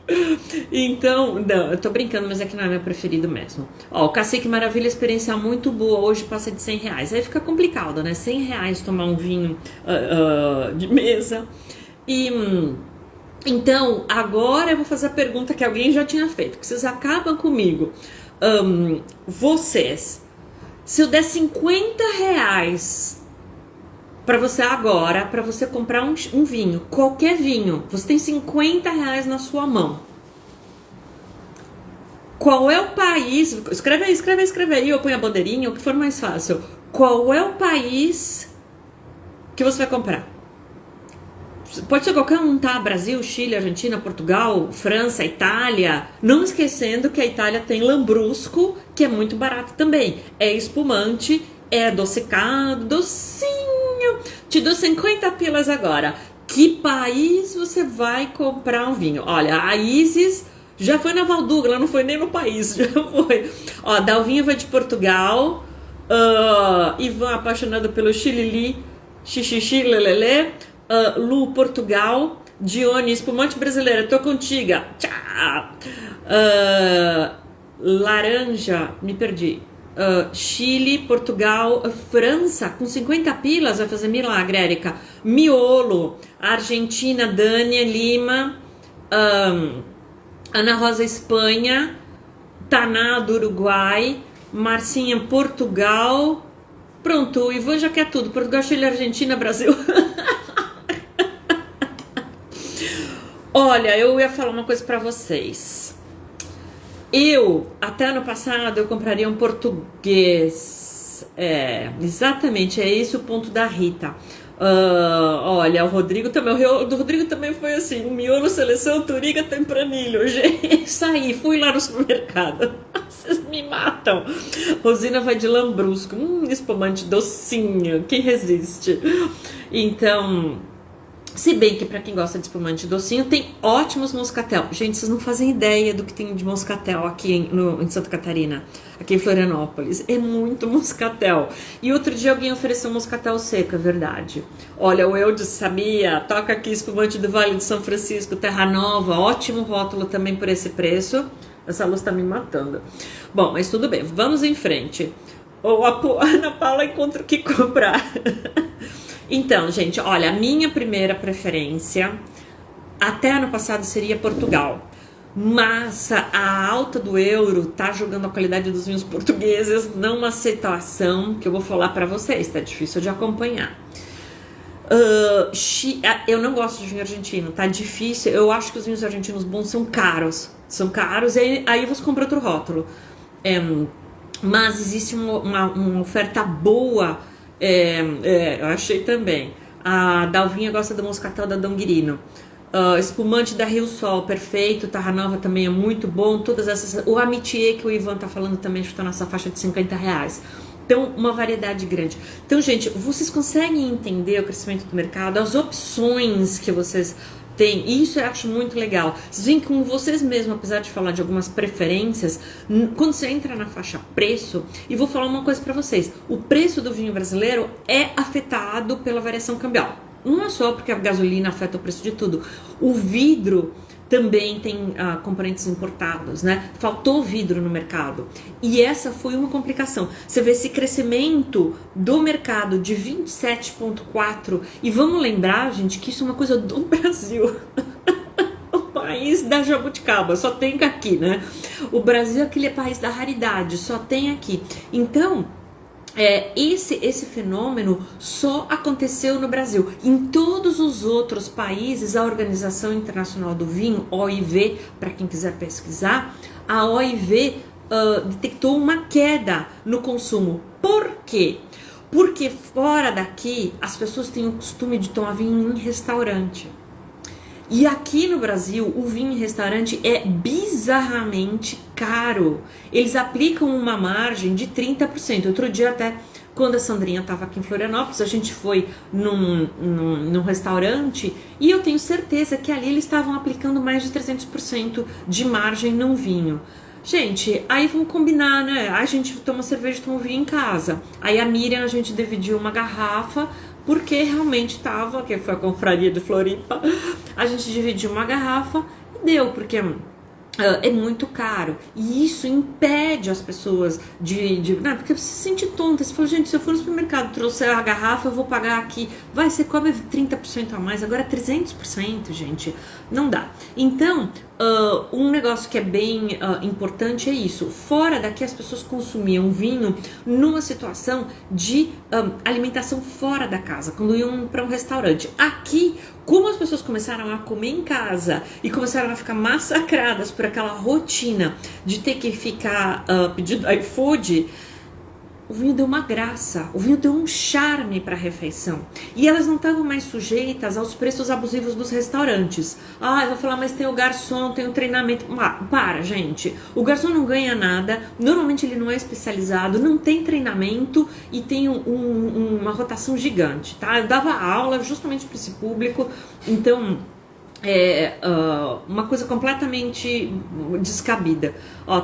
Então, não, eu tô brincando, mas é que não é meu preferido mesmo. Ó, o Cacique Maravilha, experiência muito boa, hoje passa de R$100. Aí fica complicado, né? R$100 tomar um vinho de mesa. E então, agora eu vou fazer a pergunta que alguém já tinha feito, que vocês acabam comigo. Vocês, se eu der R$50 para você agora, para você comprar um vinho, qualquer vinho, você tem R$50 na sua mão. Qual é o país? Escreve aí, eu ponho a bandeirinha, o que for mais fácil. Qual é o país que você vai comprar? Pode ser qualquer um, tá? Brasil, Chile, Argentina, Portugal, França, Itália. Não esquecendo que a Itália tem lambrusco, que é muito barato também. É espumante, é adocicado, docinho. Te dou 50 pilas agora. Que país você vai comprar um vinho? Olha, a Isis já foi na Valduga, ela não foi nem no país, já foi. Ó, Dalvinha vai de Portugal. Ivan apaixonado pelo Chilili, xixixi, lelele. Lu, Portugal. Dione, espumante brasileira, tô contigo. Tchau. Laranja, me perdi. Chile, Portugal, França, com 50 pilas vai fazer milagre, Érica. Miolo, Argentina, Dânia, Lima, Ana Rosa, Espanha, Taná, do Uruguai, Marcinha, Portugal. Pronto, o Ivan já quer tudo. Portugal, Chile, Argentina, Brasil. Olha, eu ia falar uma coisa pra vocês. Até ano passado, eu compraria um português. Exatamente, é esse o ponto da Rita. Olha, o Rodrigo também foi assim, o miolo, seleção, turiga, tempranilho. Gente, saí, fui lá no supermercado. Vocês me matam. Rosina vai de lambrusco, espumante docinho, quem resiste? Então, Se bem que pra quem gosta de espumante docinho, tem ótimos moscatel. Gente, vocês não fazem ideia do que tem de moscatel aqui em Santa Catarina, aqui em Florianópolis. É muito moscatel. E outro dia alguém ofereceu moscatel seco, é verdade. Olha, o Eudes sabia, toca aqui espumante do Vale de São Francisco, Terra Nova, ótimo rótulo também por esse preço. Essa luz tá me matando. Bom, mas tudo bem, vamos em frente. Ou a Ana Paula encontra o que comprar. Então, gente, olha, a minha primeira preferência até ano passado seria Portugal. Mas a alta do euro tá jogando a qualidade dos vinhos portugueses numa situação que eu vou falar pra vocês, tá difícil de acompanhar. Eu não gosto de vinho argentino, tá difícil. Eu acho que os vinhos argentinos bons são caros. São caros, e aí você compra outro rótulo. Mas existe uma oferta boa. Eu achei também. A Dalvinha gosta do moscatel da Dom Guirino. Espumante da Rio Sol, perfeito. Terra Nova também é muito bom. Todas essas. O Amitié, que o Ivan tá falando também, está nessa faixa de R$50. Então, uma variedade grande. Então, gente, vocês conseguem entender o crescimento do mercado, as opções que vocês têm. Isso eu acho muito legal. Vocês veem com vocês mesmos, apesar de falar de algumas preferências, quando você entra na faixa preço, e vou falar uma coisa para vocês, o preço do vinho brasileiro é afetado pela variação cambial. Não é só porque a gasolina afeta o preço de tudo. O vidro também tem componentes importados, né? Faltou vidro no mercado. E essa foi uma complicação. Você vê esse crescimento do mercado de 27,4%. E vamos lembrar, gente, que isso é uma coisa do Brasil. O país da jabuticaba, só tem aqui, né? O Brasil é aquele país da raridade, só tem aqui. Então, esse fenômeno só aconteceu no Brasil. Em todos os outros países, a Organização Internacional do Vinho, OIV, para quem quiser pesquisar, a OIV detectou uma queda no consumo. Por quê? Porque fora daqui, as pessoas têm o costume de tomar vinho em restaurante. E aqui no Brasil, o vinho em restaurante é bizarramente caro. Eles aplicam uma margem de 30%. Outro dia até, quando a Sandrinha estava aqui em Florianópolis, a gente foi num restaurante e eu tenho certeza que ali eles estavam aplicando mais de 300% de margem num vinho. Gente, aí vamos combinar, né? A gente toma cerveja e toma vinho em casa. Aí a Miriam, a gente dividiu uma garrafa, porque realmente tava, que foi a confraria de Floripa, a gente dividiu uma garrafa e deu, porque é muito caro. E isso impede as pessoas não, porque você se sente tonta. Você fala, gente, se eu for no supermercado, trouxer a garrafa, eu vou pagar aqui. Você cobra 30% a mais, agora 300%, gente. Não dá. Então, um negócio que é bem importante é isso. Fora daqui, as pessoas consumiam vinho numa situação de alimentação fora da casa, quando iam para um restaurante. Aqui, como as pessoas começaram a comer em casa e começaram a ficar massacradas por aquela rotina de ter que ficar pedindo iFood, o vinho deu uma graça, o vinho deu um charme para a refeição. E elas não estavam mais sujeitas aos preços abusivos dos restaurantes. Eu vou falar, mas tem o garçom, tem o treinamento. Para, gente. O garçom não ganha nada, normalmente ele não é especializado, não tem treinamento e tem uma rotação gigante, tá? Eu dava aula justamente para esse público, então uma coisa completamente descabida.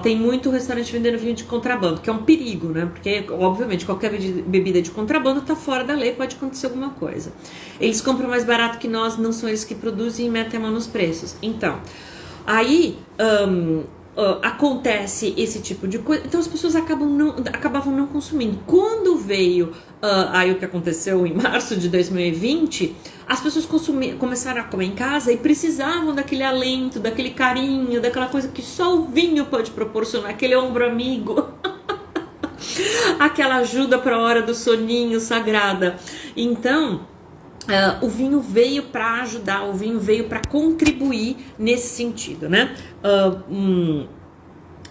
Tem muito restaurante vendendo vinho de contrabando, que é um perigo, né? Porque, obviamente, qualquer bebida de contrabando tá fora da lei, pode acontecer alguma coisa. Eles compram mais barato que nós, não são eles que produzem e metem a mão nos preços. Então, aí acontece esse tipo de coisa, então as pessoas acabavam não consumindo. Quando veio aí o que aconteceu em março de 2020, as pessoas começaram a comer em casa e precisavam daquele alento, daquele carinho, daquela coisa que só o vinho pode proporcionar, aquele ombro amigo, aquela ajuda para a hora do soninho sagrada. Então, o vinho veio para ajudar, o vinho veio para contribuir nesse sentido, né?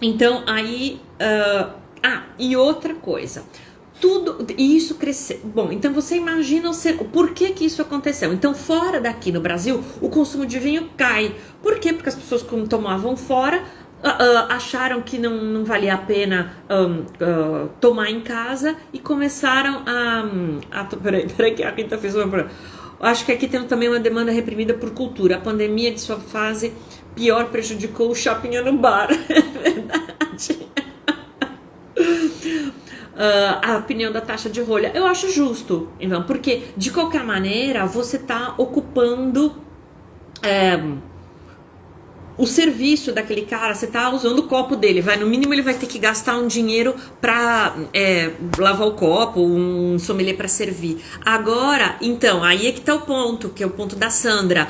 Então, aí... e outra coisa... Tudo isso cresceu. Bom, então você imagina por que isso aconteceu. Então, fora daqui no Brasil, o consumo de vinho cai. Por quê? Porque as pessoas, quando tomavam fora, acharam que não valia a pena tomar em casa e começaram a peraí que a Rita fez uma... acho que aqui tem também uma demanda reprimida por cultura. A pandemia, de sua fase pior, prejudicou o shopping no bar. É verdade. A opinião da taxa de rolha. Eu acho justo, então, porque de qualquer maneira você está ocupando o serviço daquele cara, você tá usando o copo dele, no mínimo ele vai ter que gastar um dinheiro pra lavar o copo, um sommelier pra servir. Agora, então, aí é que tá o ponto, que é o ponto da Sandra.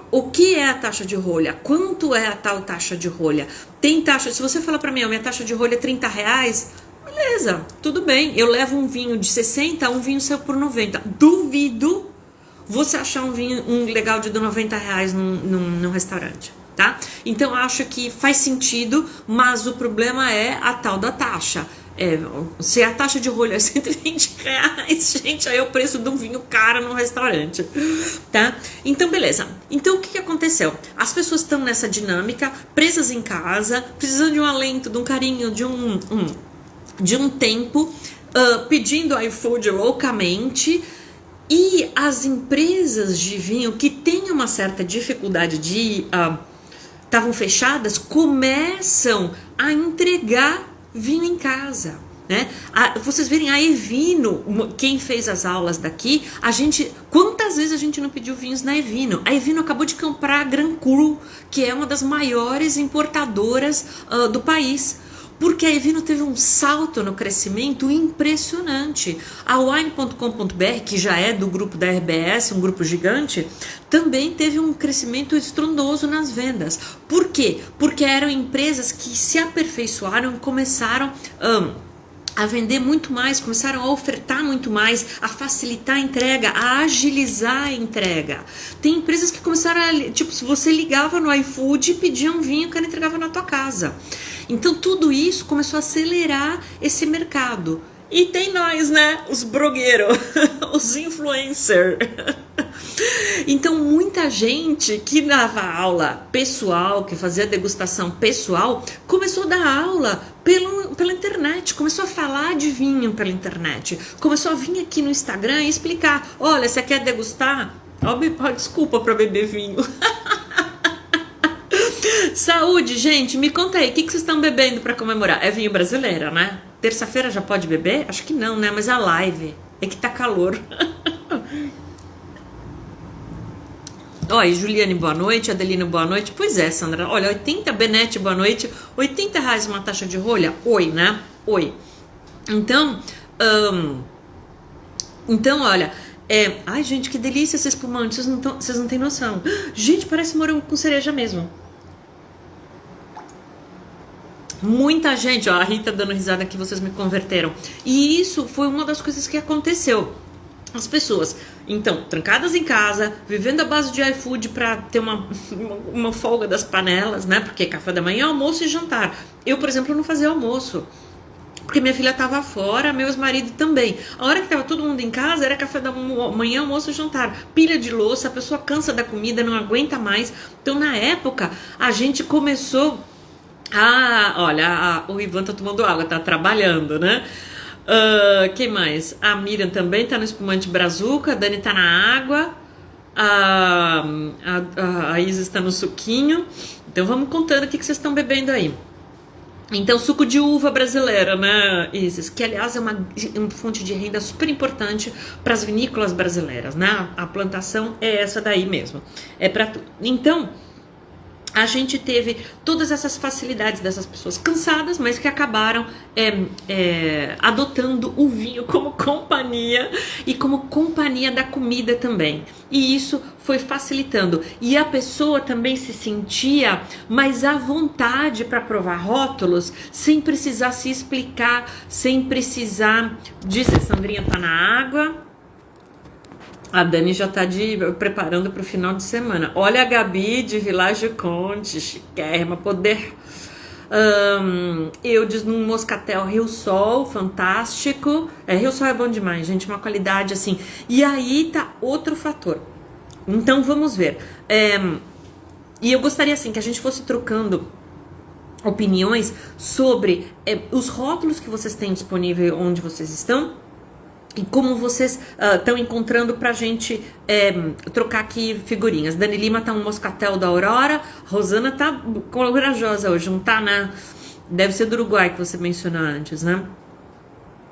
O que é a taxa de rolha? Quanto é a tal taxa de rolha? Tem taxa, se você falar pra mim, minha taxa de rolha é R$30, beleza, tudo bem, eu levo um vinho de 60, um vinho seu por 90. Duvido você achar um vinho legal de R$90 num restaurante. Tá? Então acho que faz sentido, mas o problema é a tal da taxa. Se a taxa de rolha é R$120, gente, aí é o preço de um vinho caro num restaurante, tá? Então beleza, então o que aconteceu? As pessoas estão nessa dinâmica, presas em casa, precisando de um alento, de um carinho, de um tempo, pedindo iFood loucamente. E as empresas de vinho que têm uma certa dificuldade de estavam fechadas, começam a entregar vinho em casa, né? Vocês verem, a Evino, quem fez as aulas daqui, quantas vezes a gente não pediu vinhos na Evino? A Evino acabou de comprar a Grand Cru, que é uma das maiores importadoras do país, porque a Evino teve um salto no crescimento impressionante. A Wine.com.br, que já é do grupo da RBS, um grupo gigante, também teve um crescimento estrondoso nas vendas. Por quê? Porque eram empresas que se aperfeiçoaram e começaram a vender muito mais, começaram a ofertar muito mais, a facilitar a entrega, a agilizar a entrega. Tem empresas que começaram se você ligava no iFood e pedia um vinho, o cara entregava na tua casa. Então tudo isso começou a acelerar esse mercado. E tem nós, né? Os blogueiros, os influencers. Então muita gente que dava aula pessoal, que fazia degustação pessoal, começou a dar aula pela internet, começou a falar de vinho pela internet, começou a vir aqui no Instagram e explicar: olha, você quer degustar? Desculpa para beber vinho. Saúde, gente, me conta aí, o que vocês estão bebendo para comemorar? É vinho brasileiro, né? Terça-feira já pode beber? Acho que não, né? Mas a live é que tá calor. Oi, Juliane, boa noite. Adelino, boa noite. Pois é, Sandra. Olha, 80, Benete, boa noite. R$80 uma taxa de rolha? Oi, né? Oi. Então, olha... Ai, gente, que delícia esse espumante. Vocês não têm noção. Gente, parece morango com cereja mesmo. Muita gente, a Rita dando risada que vocês me converteram. E isso foi uma das coisas que aconteceu. As pessoas, então, trancadas em casa, vivendo à base de iFood para ter uma folga das panelas, né? Porque café da manhã, almoço e jantar. Eu, por exemplo, não fazia almoço, porque minha filha estava fora, meu ex-marido também. A hora que estava todo mundo em casa, era café da manhã, almoço e jantar. Pilha de louça, a pessoa cansa da comida, não aguenta mais. Então, na época, a gente começou... olha, o Ivan tá tomando água, tá trabalhando, né? Quem mais? A Miriam também tá no espumante brazuca, a Dani tá na água, a Isis tá no suquinho. Então vamos contando o que vocês estão bebendo aí. Então, suco de uva brasileira, né, Isis? Que, aliás, é uma fonte de renda super importante para as vinícolas brasileiras, né? A plantação é essa daí mesmo. É para tudo. Então... a gente teve todas essas facilidades dessas pessoas cansadas, mas que acabaram adotando o vinho como companhia e como companhia da comida também. E isso foi facilitando. E a pessoa também se sentia mais à vontade para provar rótulos, sem precisar se explicar, sem precisar dizer, Sandrinha tá na água. A Dani já tá preparando para o final de semana. Olha a Gabi de Village Conte, chiquérrima, poder. Eudes num moscatel Rio Sol, fantástico. Rio Sol é bom demais, gente, uma qualidade assim. E aí tá outro fator. Então vamos ver. E eu gostaria assim que a gente fosse trocando opiniões sobre os rótulos que vocês têm disponível onde vocês estão. e como vocês estão encontrando pra gente trocar aqui figurinhas. Dani Lima tá um moscatel da Aurora. Rosana tá corajosa hoje, não tá, né? Deve ser do Uruguai que você mencionou antes, né?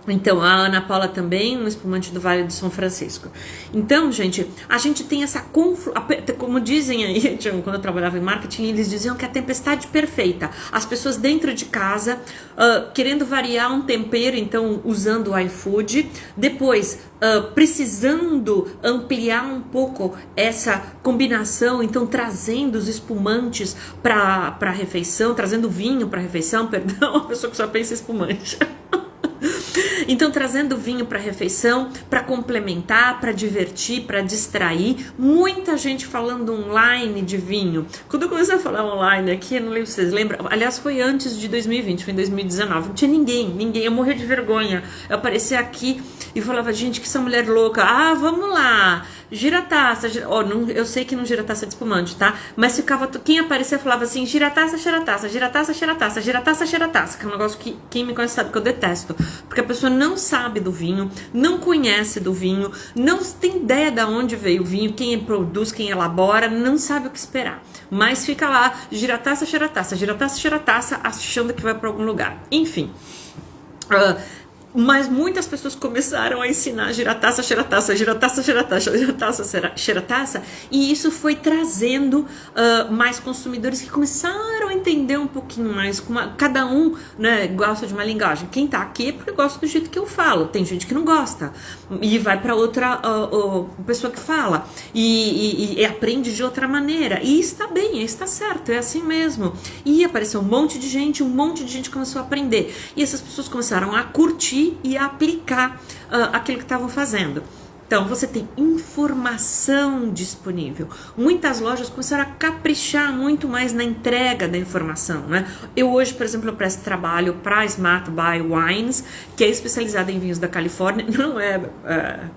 Então, a Ana Paula também, um espumante do Vale do São Francisco. Então, gente, a gente tem essa como dizem aí, quando eu trabalhava em marketing, eles diziam que é a tempestade perfeita. As pessoas dentro de casa, querendo variar um tempero, então usando o iFood, depois precisando ampliar um pouco essa combinação, então trazendo os espumantes para a refeição, trazendo vinho para a refeição, perdão, a pessoa que só pensa em espumante. Então, trazendo vinho para refeição, para complementar, para divertir, para distrair. Muita gente falando online de vinho. Quando eu comecei a falar online aqui, eu não lembro se vocês lembram. Aliás, foi antes de 2020, foi em 2019. Não tinha ninguém. Eu morria de vergonha. Eu aparecia aqui e falava, gente, que essa mulher louca. Ah, vamos lá. Gira a taça. Eu sei que não gira a taça de espumante, tá? Mas ficava, quem aparecia falava assim, gira a taça, cheira a taça, gira a taça, cheira a taça, gira a taça, cheira a taça. Que é um negócio que quem me conhece sabe que eu detesto. Porque a pessoa não sabe do vinho, não conhece do vinho, não tem ideia de onde veio o vinho, quem produz, quem elabora, não sabe o que esperar. Mas fica lá, gira a taça, cheira a taça, gira a taça, cheira a taça, achando que vai para algum lugar. Enfim. Mas muitas pessoas começaram a ensinar girataça, xerataça, girataça, xerataça, girataça, xerataça, e isso foi trazendo mais consumidores que começaram a entender um pouquinho mais, cada um, né, gosta de uma linguagem. Quem tá aqui é porque gosta do jeito que eu falo, tem gente que não gosta, e vai para outra pessoa que fala, e aprende de outra maneira, e está bem, está certo, é assim mesmo. E apareceu um monte de gente começou a aprender, e essas pessoas começaram a curtir e aplicar aquilo que estavam fazendo. Então, você tem informação disponível. Muitas lojas começaram a caprichar muito mais na entrega da informação, né? Eu hoje, por exemplo, eu presto trabalho para a Smart Buy Wines, que é especializada em vinhos da Califórnia. Não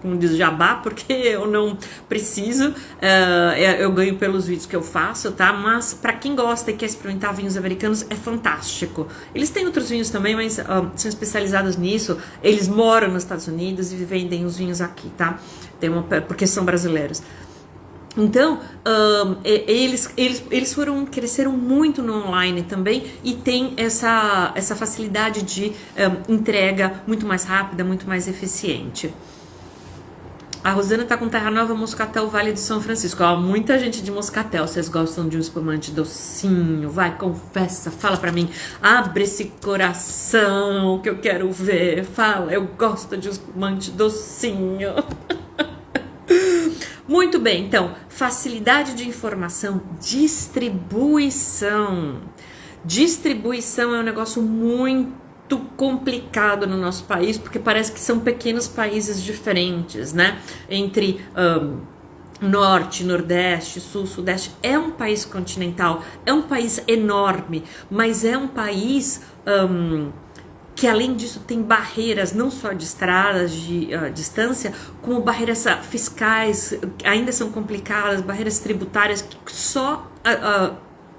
como diz, jabá, porque eu não preciso. Eu ganho pelos vídeos que eu faço, tá? Mas para quem gosta e quer experimentar vinhos americanos, é fantástico. Eles têm outros vinhos também, mas são especializados nisso. Eles moram nos Estados Unidos e vendem os vinhos aqui, tá? Porque são brasileiros. Então, eles cresceram muito no online também e tem essa facilidade de entrega muito mais rápida, muito mais eficiente. A Rosana tá com Terra Nova, Moscatel, Vale do São Francisco. Muita gente de Moscatel, vocês gostam de um espumante docinho? Vai, confessa, fala pra mim. Abre esse coração que eu quero ver. Fala, eu gosto de um espumante docinho. Muito bem, então, facilidade de informação, distribuição. Distribuição é um negócio muito complicado no nosso país, porque parece que são pequenos países diferentes, né? Entre norte, nordeste, sul, sudeste. É um país continental, é um país enorme, mas é um país que além disso tem barreiras não só de estradas, de distância, como barreiras fiscais, ainda são complicadas, barreiras tributárias que só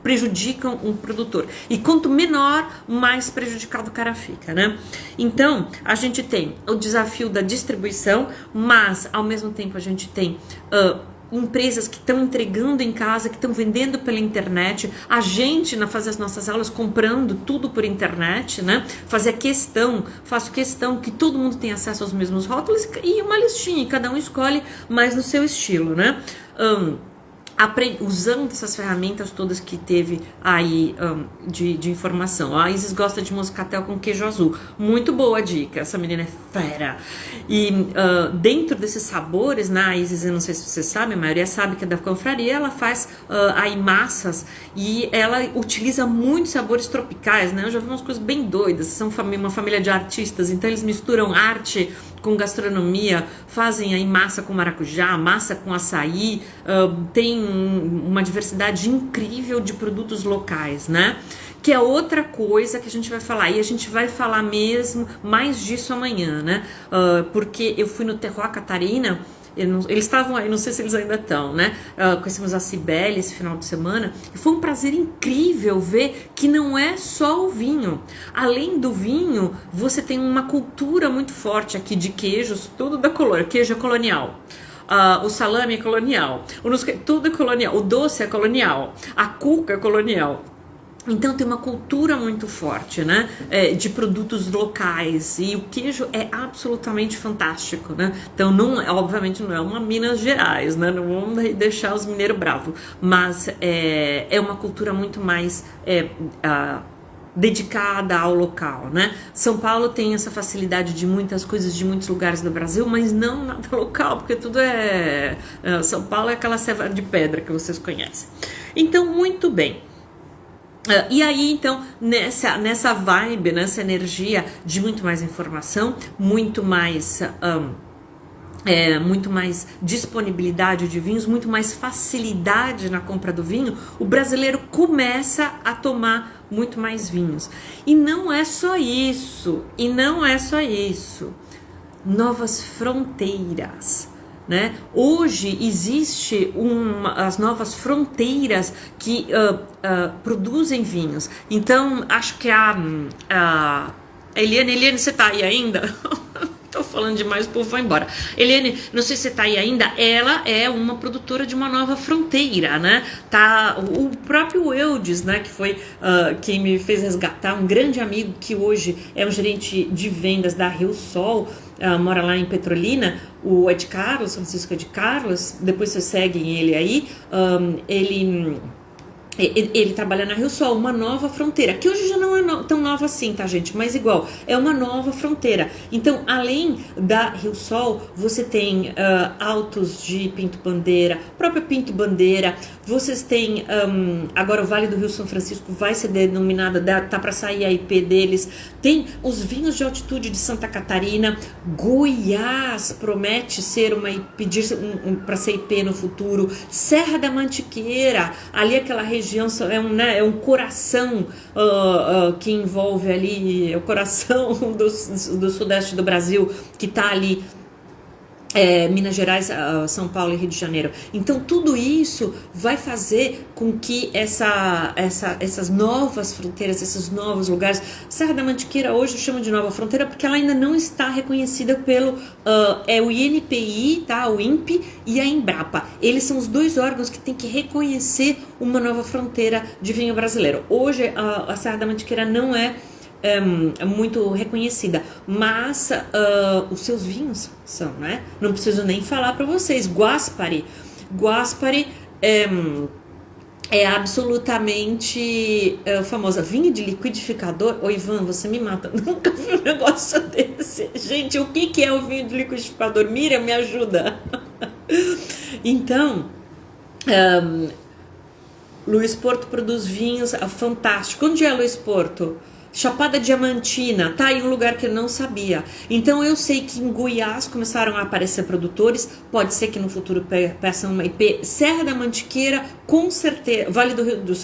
prejudicam um produtor. E quanto menor, mais prejudicado o cara fica, né? Então, a gente tem o desafio da distribuição, mas ao mesmo tempo a gente tem empresas que estão entregando em casa, que estão vendendo pela internet, a gente fazer as nossas aulas comprando tudo por internet, né? Faço questão que todo mundo tenha acesso aos mesmos rótulos e uma listinha, e cada um escolhe mais no seu estilo, né? Usando essas ferramentas todas que teve aí de informação. A Isis gosta de moscatel com queijo azul. Muito boa dica, essa menina é fera. E dentro desses sabores, né, a Isis, eu não sei se você sabe, a maioria sabe que é da confraria, ela faz aí massas e ela utiliza muitos sabores tropicais, né? Eu já vi umas coisas bem doidas, são uma família de artistas, então eles misturam arte com gastronomia, fazem aí massa com maracujá, massa com açaí, tem uma diversidade incrível de produtos locais, né? Que é outra coisa que a gente vai falar, e a gente vai falar mesmo mais disso amanhã, né? Porque eu fui no Terroir Catarina Eles estavam aí, não sei se eles ainda estão, né? Conhecemos a Cibele esse final de semana e foi um prazer incrível ver que não é só o vinho. Além do vinho, você tem uma cultura muito forte aqui de queijos, tudo da colônia. Queijo é colonial. O salame é colonial. Tudo é colonial. O doce é colonial. A cuca é colonial. Então tem uma cultura muito forte, né, de produtos locais, e o queijo é absolutamente fantástico, né? Então obviamente não é uma Minas Gerais, né? Não vamos deixar os mineiros bravos, mas é uma cultura muito mais dedicada ao local, né? São Paulo tem essa facilidade de muitas coisas de muitos lugares do Brasil, mas não nada local, porque tudo São Paulo é aquela selva de pedra que vocês conhecem. Então, muito bem. E aí, então, nessa vibe, nessa energia de muito mais informação, muito mais disponibilidade de vinhos, muito mais facilidade na compra do vinho, o brasileiro começa a tomar muito mais vinhos. E não é só isso, novas fronteiras. Né? Hoje existe as novas fronteiras que produzem vinhos. Então acho que a Eliane, você tá aí ainda? Tô falando demais, o povo vai embora. Eliane, não sei se você tá aí ainda, ela é uma produtora de uma nova fronteira, né? O próprio Eudes, né, que foi quem me fez resgatar, um grande amigo que hoje é um gerente de vendas da Rio Sol, mora lá em Petrolina, o Ed Carlos, Francisco Ed Carlos, depois vocês seguem ele aí, ele trabalha na Rio Sol, uma nova fronteira, que hoje já não é tão nova assim, tá, gente? Mas igual, é uma nova fronteira. Então, além da Rio Sol, você tem Altos de Pinto Bandeira, própria Pinto Bandeira, vocês têm, agora o Vale do Rio São Francisco vai ser denominado, tá para sair a IP deles, tem os vinhos de altitude de Santa Catarina, Goiás promete ser pedir para ser IP no futuro, Serra da Mantiqueira, ali aquela região é um coração que envolve ali, é o coração do sudeste do Brasil, que está ali, Minas Gerais, São Paulo e Rio de Janeiro. Então tudo isso vai fazer com que essas novas fronteiras, esses novos lugares, Serra da Mantiqueira hoje eu chamo de nova fronteira porque ela ainda não está reconhecida pelo o INPI, tá? O INPE e a Embrapa. Eles são os dois órgãos que têm que reconhecer uma nova fronteira de vinho brasileiro. Hoje a Serra da Mantiqueira não é muito reconhecida, mas os seus vinhos são, né? Não preciso nem falar para vocês. Guaspari é absolutamente famosa. Vinho de liquidificador. Ô Ivan, você me mata. Nunca vi um negócio desse. Gente, o que é o vinho de liquidificador? Miriam, me ajuda. Então, Luiz Porto produz vinhos fantásticos. Onde é Luiz Porto? Chapada Diamantina, tá em um lugar que eu não sabia. Então eu sei que em Goiás começaram a aparecer produtores, pode ser que no futuro peçam uma IP. Serra da Mantiqueira, com certeza. Vale do Rio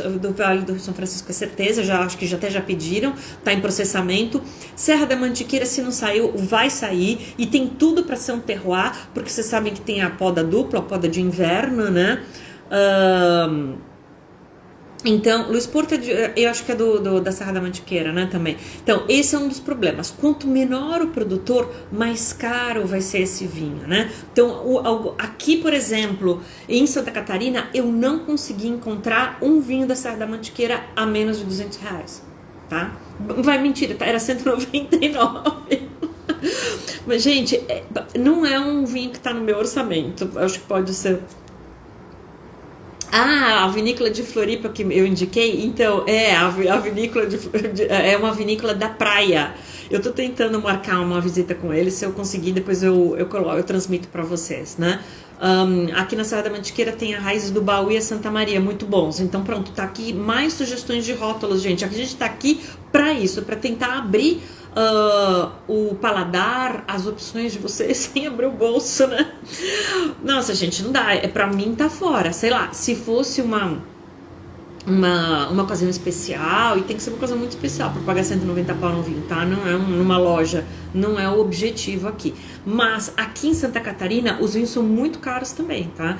São Francisco, é certeza, acho que até já pediram, tá em processamento. Serra da Mantiqueira, se não saiu, vai sair, e tem tudo para ser um terroir, porque vocês sabem que tem a poda dupla, a poda de inverno, né? Então, Luiz Porto, eu acho que é da Serra da Mantiqueira, né, também. Então, esse é um dos problemas. Quanto menor o produtor, mais caro vai ser esse vinho, né? Então, aqui, por exemplo, em Santa Catarina, eu não consegui encontrar um vinho da Serra da Mantiqueira a menos de R$200, tá? Vai, mentira, era 199. Mas, gente, não é um vinho que tá no meu orçamento. Acho que pode ser... a vinícola de Floripa que eu indiquei, então, a vinícola é uma vinícola da praia. Eu tô tentando marcar uma visita com eles, se eu conseguir, depois eu transmito para vocês, né? Aqui na Serra da Mantiqueira tem a Raízes do Baú e a Santa Maria, muito bons. Então pronto, tá aqui mais sugestões de rótulos, gente. A gente tá aqui para isso, para tentar abrir o paladar, as opções de vocês sem abrir o bolso, né? Nossa, gente, não dá. Pra mim tá fora. Sei lá, se fosse uma uma ocasião especial, e tem que ser uma coisa muito especial para pagar 190 pau no vinho, tá? Não é numa loja, não é o objetivo aqui. Mas aqui em Santa Catarina os vinhos são muito caros também, tá?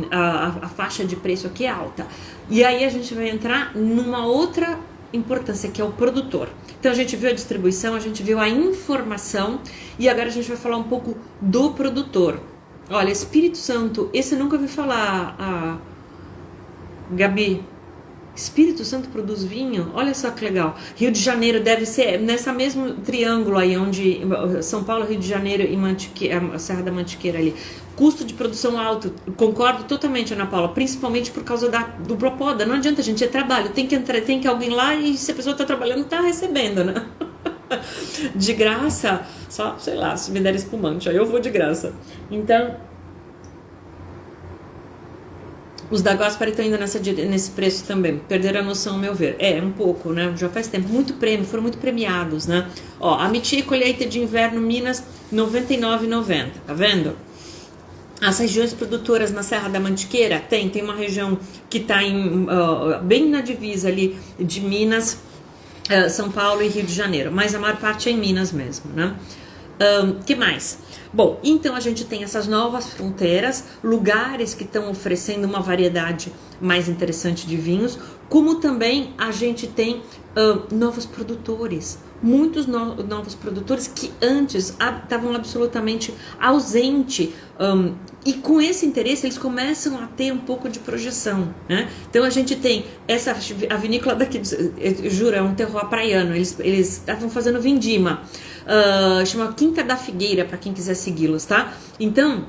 A faixa de preço aqui é alta. E aí a gente vai entrar numa outra importância, que é o produtor. Então a gente viu a distribuição, a gente viu a informação, e agora a gente vai falar um pouco do produtor. Olha, Espírito Santo, esse eu nunca ouvi falar, Gabi. Espírito Santo produz vinho? Olha só que legal. Rio de Janeiro deve ser nessa mesmo triângulo aí, onde São Paulo, Rio de Janeiro e a Serra da Mantiqueira ali. Custo de produção alto, concordo totalmente, Ana Paula, principalmente por causa do propoda. Não adianta, gente, é trabalho, tem que alguém lá, e se a pessoa tá trabalhando, tá recebendo, né? De graça, só, sei lá, se me der espumante, aí eu vou de graça. Então, os da Gaspari estão indo nesse preço também. Perderam a noção, ao meu ver. Um pouco, né? Já faz tempo. Muito prêmio, foram muito premiados, né? Ó, Amiti colheita de inverno Minas, R$ 99,90. Tá vendo? As regiões produtoras na Serra da Mantiqueira, tem uma região que está bem na divisa ali de Minas, São Paulo e Rio de Janeiro. Mas a maior parte é em Minas mesmo, né? Que mais? Bom, então a gente tem essas novas fronteiras, lugares que estão oferecendo uma variedade mais interessante de vinhos, como também a gente tem novos produtores, muitos novos produtores que antes estavam absolutamente ausentes, e com esse interesse eles começam a ter um pouco de projeção, né? Então a gente tem a vinícola daqui, juro, é um terroir praiano, eles estavam fazendo vindima, chama Quinta da Figueira, para quem quiser segui-los, tá? Então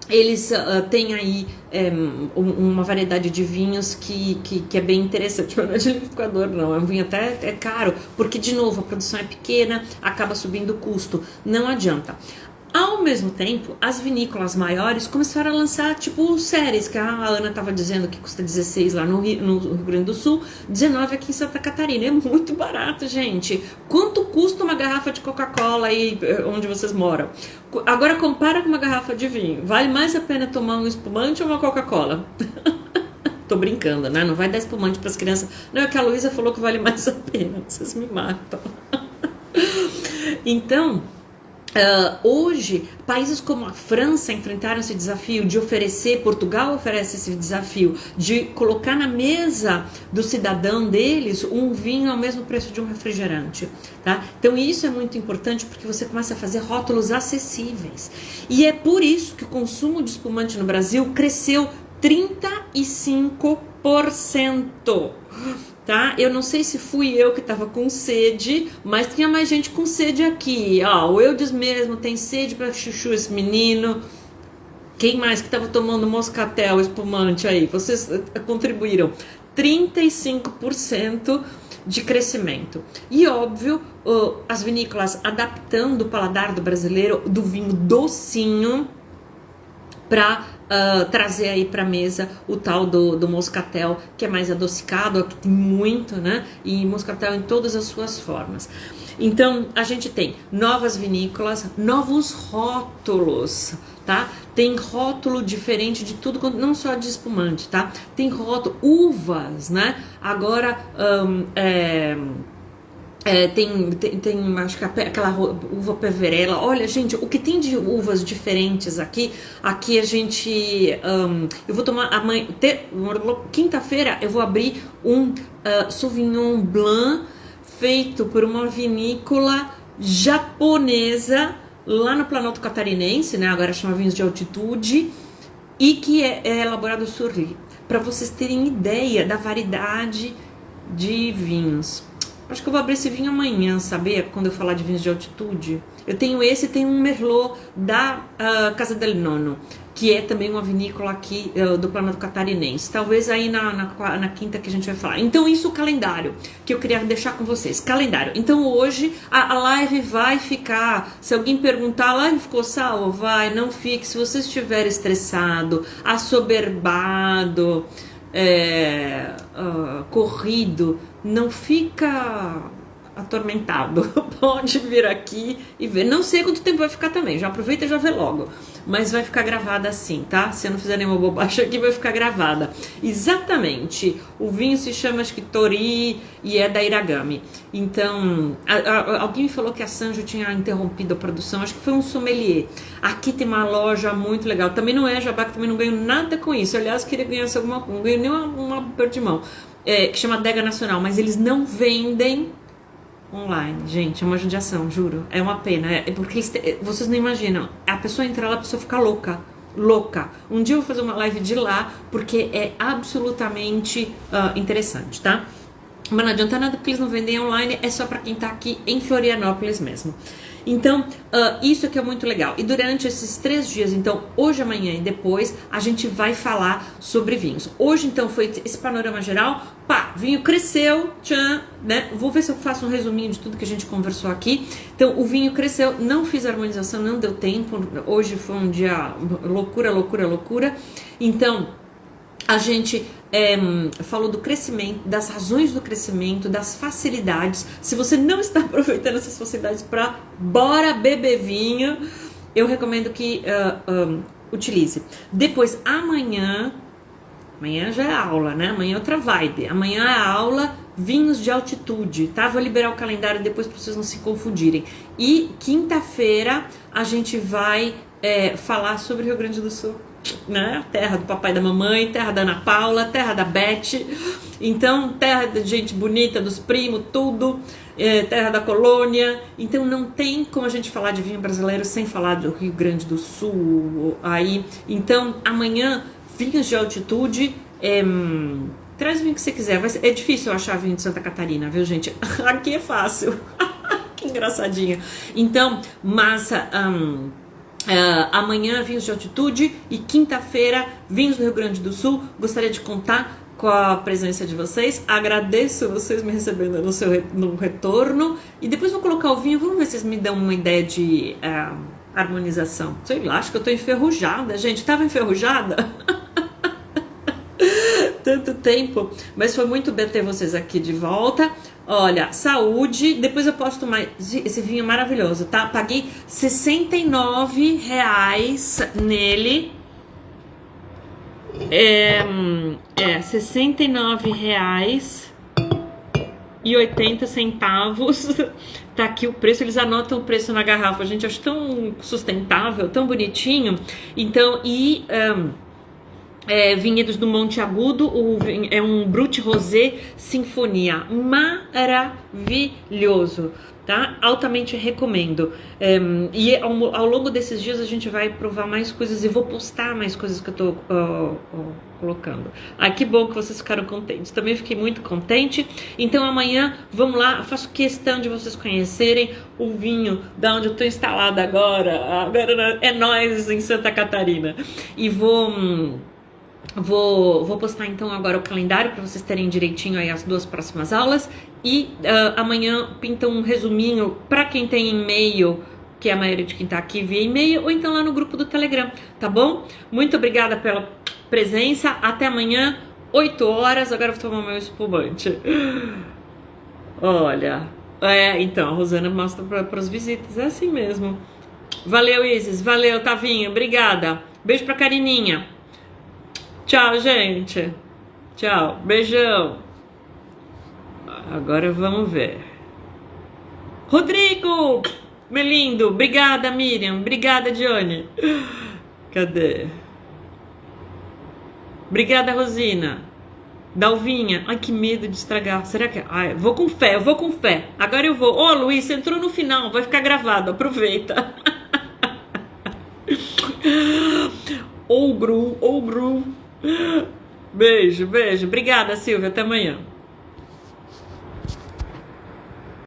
eles têm aí uma variedade de vinhos que é bem interessante. Não é de liquidificador, não. É um vinho até caro, porque, de novo, a produção é pequena, acaba subindo o custo. Não adianta. Ao mesmo tempo, as vinícolas maiores começaram a lançar, tipo, séries, que a Ana estava dizendo que custa 16 lá no Rio Grande do Sul, 19 aqui em Santa Catarina. É muito barato, gente. Quanto custa uma garrafa de Coca-Cola aí onde vocês moram? Agora compara com uma garrafa de vinho. Vale mais a pena tomar um espumante ou uma Coca-Cola? Tô brincando, né? Não vai dar espumante para as crianças. Não, é que a Luísa falou que vale mais a pena. Vocês me matam. Então, hoje, países como a França enfrentaram esse desafio de oferecer, Portugal oferece esse desafio de colocar na mesa do cidadão deles um vinho ao mesmo preço de um refrigerante, tá? Então isso é muito importante, porque você começa a fazer rótulos acessíveis, e é por isso que o consumo de espumante no Brasil cresceu 35%. Tá? Eu não sei se fui eu que tava com sede, mas tinha mais gente com sede aqui. O Eudes mesmo tem sede para chuchu esse menino. Quem mais que tava tomando moscatel, espumante aí? Vocês contribuíram. 35% de crescimento. E óbvio, as vinícolas adaptando o paladar do brasileiro, do vinho docinho, para trazer aí para mesa o tal do moscatel, que é mais adocicado, que tem muito, né? E moscatel em todas as suas formas. Então, a gente tem novas vinícolas, novos rótulos, tá? Tem rótulo diferente de tudo, não só de espumante, tá? Tem rótulo, uvas, né? Agora, tem acho que aquela uva peverella. Olha, gente, o que tem de uvas diferentes aqui a gente, eu vou tomar quinta-feira eu vou abrir um Sauvignon Blanc feito por uma vinícola japonesa lá no Planalto Catarinense, né? Agora chama vinhos de altitude, e que é elaborado Surly, para vocês terem ideia da variedade de vinhos. Acho que eu vou abrir esse vinho amanhã, sabe? Quando eu falar de vinhos de altitude. Eu tenho esse, tem um Merlot da Casa del Nono, que é também uma vinícola aqui do Planalto Catarinense. Talvez aí na quinta que a gente vai falar. Então isso, o calendário que eu queria deixar com vocês. Calendário. Então hoje a live vai ficar, se alguém perguntar, a live ficou salva? Vai, não fique. Se você estiver estressado, assoberbado, corrido, não fica atormentado, pode vir aqui e ver. Não sei quanto tempo vai ficar também, já aproveita e já vê logo. Mas vai ficar gravada assim, tá? Se eu não fizer nenhuma bobagem aqui, vai ficar gravada. Exatamente. O vinho se chama, acho que Tori, e é da Iragami. Então, alguém me falou que a Sanjo tinha interrompido a produção, acho que foi um sommelier. Aqui tem uma loja muito legal. Também não é jabá, que também não ganho nada com isso. Aliás, queria ganhar alguma coisa, não ganho nem uma perda de mão. Que chama Adega Nacional, mas eles não vendem online, gente, é uma judiação, juro, é uma pena, porque vocês não imaginam, a pessoa entra lá, a pessoa fica louca. Um dia eu vou fazer uma live de lá, porque é absolutamente interessante, tá? Mas não adianta nada porque eles não vendem online, é só pra quem tá aqui em Florianópolis mesmo. Então, isso aqui é muito legal. E durante esses 3 dias, então, hoje, amanhã e depois, a gente vai falar sobre vinhos. Hoje, então, foi esse panorama geral. Pá, vinho cresceu, tchan, né? Vou ver se eu faço um resuminho de tudo que a gente conversou aqui. Então, o vinho cresceu, não fiz harmonização, não deu tempo. Hoje foi um dia loucura. Então, a gente falou do crescimento, das razões do crescimento, das facilidades. Se você não está aproveitando essas facilidades para bora beber vinho, eu recomendo que utilize. Depois, amanhã já é aula, né? Amanhã é outra vibe. Amanhã é aula vinhos de altitude, tá? Vou liberar o calendário depois para vocês não se confundirem. E quinta-feira a gente vai falar sobre o Rio Grande do Sul, né? Terra do papai e da mamãe, terra da Ana Paula, terra da Beth. Então, terra de gente bonita, dos primos, tudo. Terra da colônia. Então, não tem como a gente falar de vinho brasileiro sem falar do Rio Grande do Sul. Aí, então, amanhã, vinhos de altitude. Traz o vinho que você quiser. É difícil eu achar vinho de Santa Catarina, viu, gente? Aqui é fácil. Que engraçadinho. Então, massa. Amanhã vinhos de altitude e quinta-feira vinhos do Rio Grande do Sul. Gostaria de contar com a presença de vocês. Agradeço vocês me recebendo no retorno e depois vou colocar o vinho. Vamos ver se vocês me dão uma ideia de harmonização. Sei lá, acho que eu tô enferrujada, gente. Tava enferrujada? Tanto tempo, mas foi muito bem ter vocês aqui de volta. Olha, saúde, depois eu posto mais esse vinho maravilhoso, tá? Paguei R$69 nele. R$69,80. Tá aqui o preço, eles anotam o preço na garrafa. Gente, eu acho tão sustentável, tão bonitinho. Então, Vinhedos do Monte Agudo, é um Brut Rosé Sinfonia, maravilhoso, tá? Altamente recomendo. E ao longo desses dias a gente vai provar mais coisas e vou postar mais coisas que eu tô colocando. Que bom que vocês ficaram contentes. Também fiquei muito contente. Então amanhã, vamos lá, eu faço questão de vocês conhecerem o vinho da onde eu tô instalada agora. Agora é nós em Santa Catarina. E vou postar então agora o calendário para vocês terem direitinho aí as 2 próximas aulas. E amanhã pinta um resuminho para quem tem e-mail, que é a maioria de quem tá aqui via e-mail, ou então lá no grupo do Telegram, tá bom? Muito obrigada pela presença. Até amanhã, 8 horas. Agora eu vou tomar meu espumante. Olha, então a Rosana mostra para os visitas, é assim mesmo. Valeu, Isis, valeu, Tavinho, obrigada. Beijo pra Carininha. Tchau, gente. Tchau. Beijão. Agora vamos ver. Rodrigo! Meu lindo. Obrigada, Miriam. Obrigada, Johnny. Cadê? Obrigada, Rosina. Dalvinha. Ai, que medo de estragar. Será que... eu vou com fé. Agora eu vou. Ô, Luiz, você entrou no final. Vai ficar gravado. Aproveita. Ogro. Beijo. Obrigada, Silvia. Até amanhã.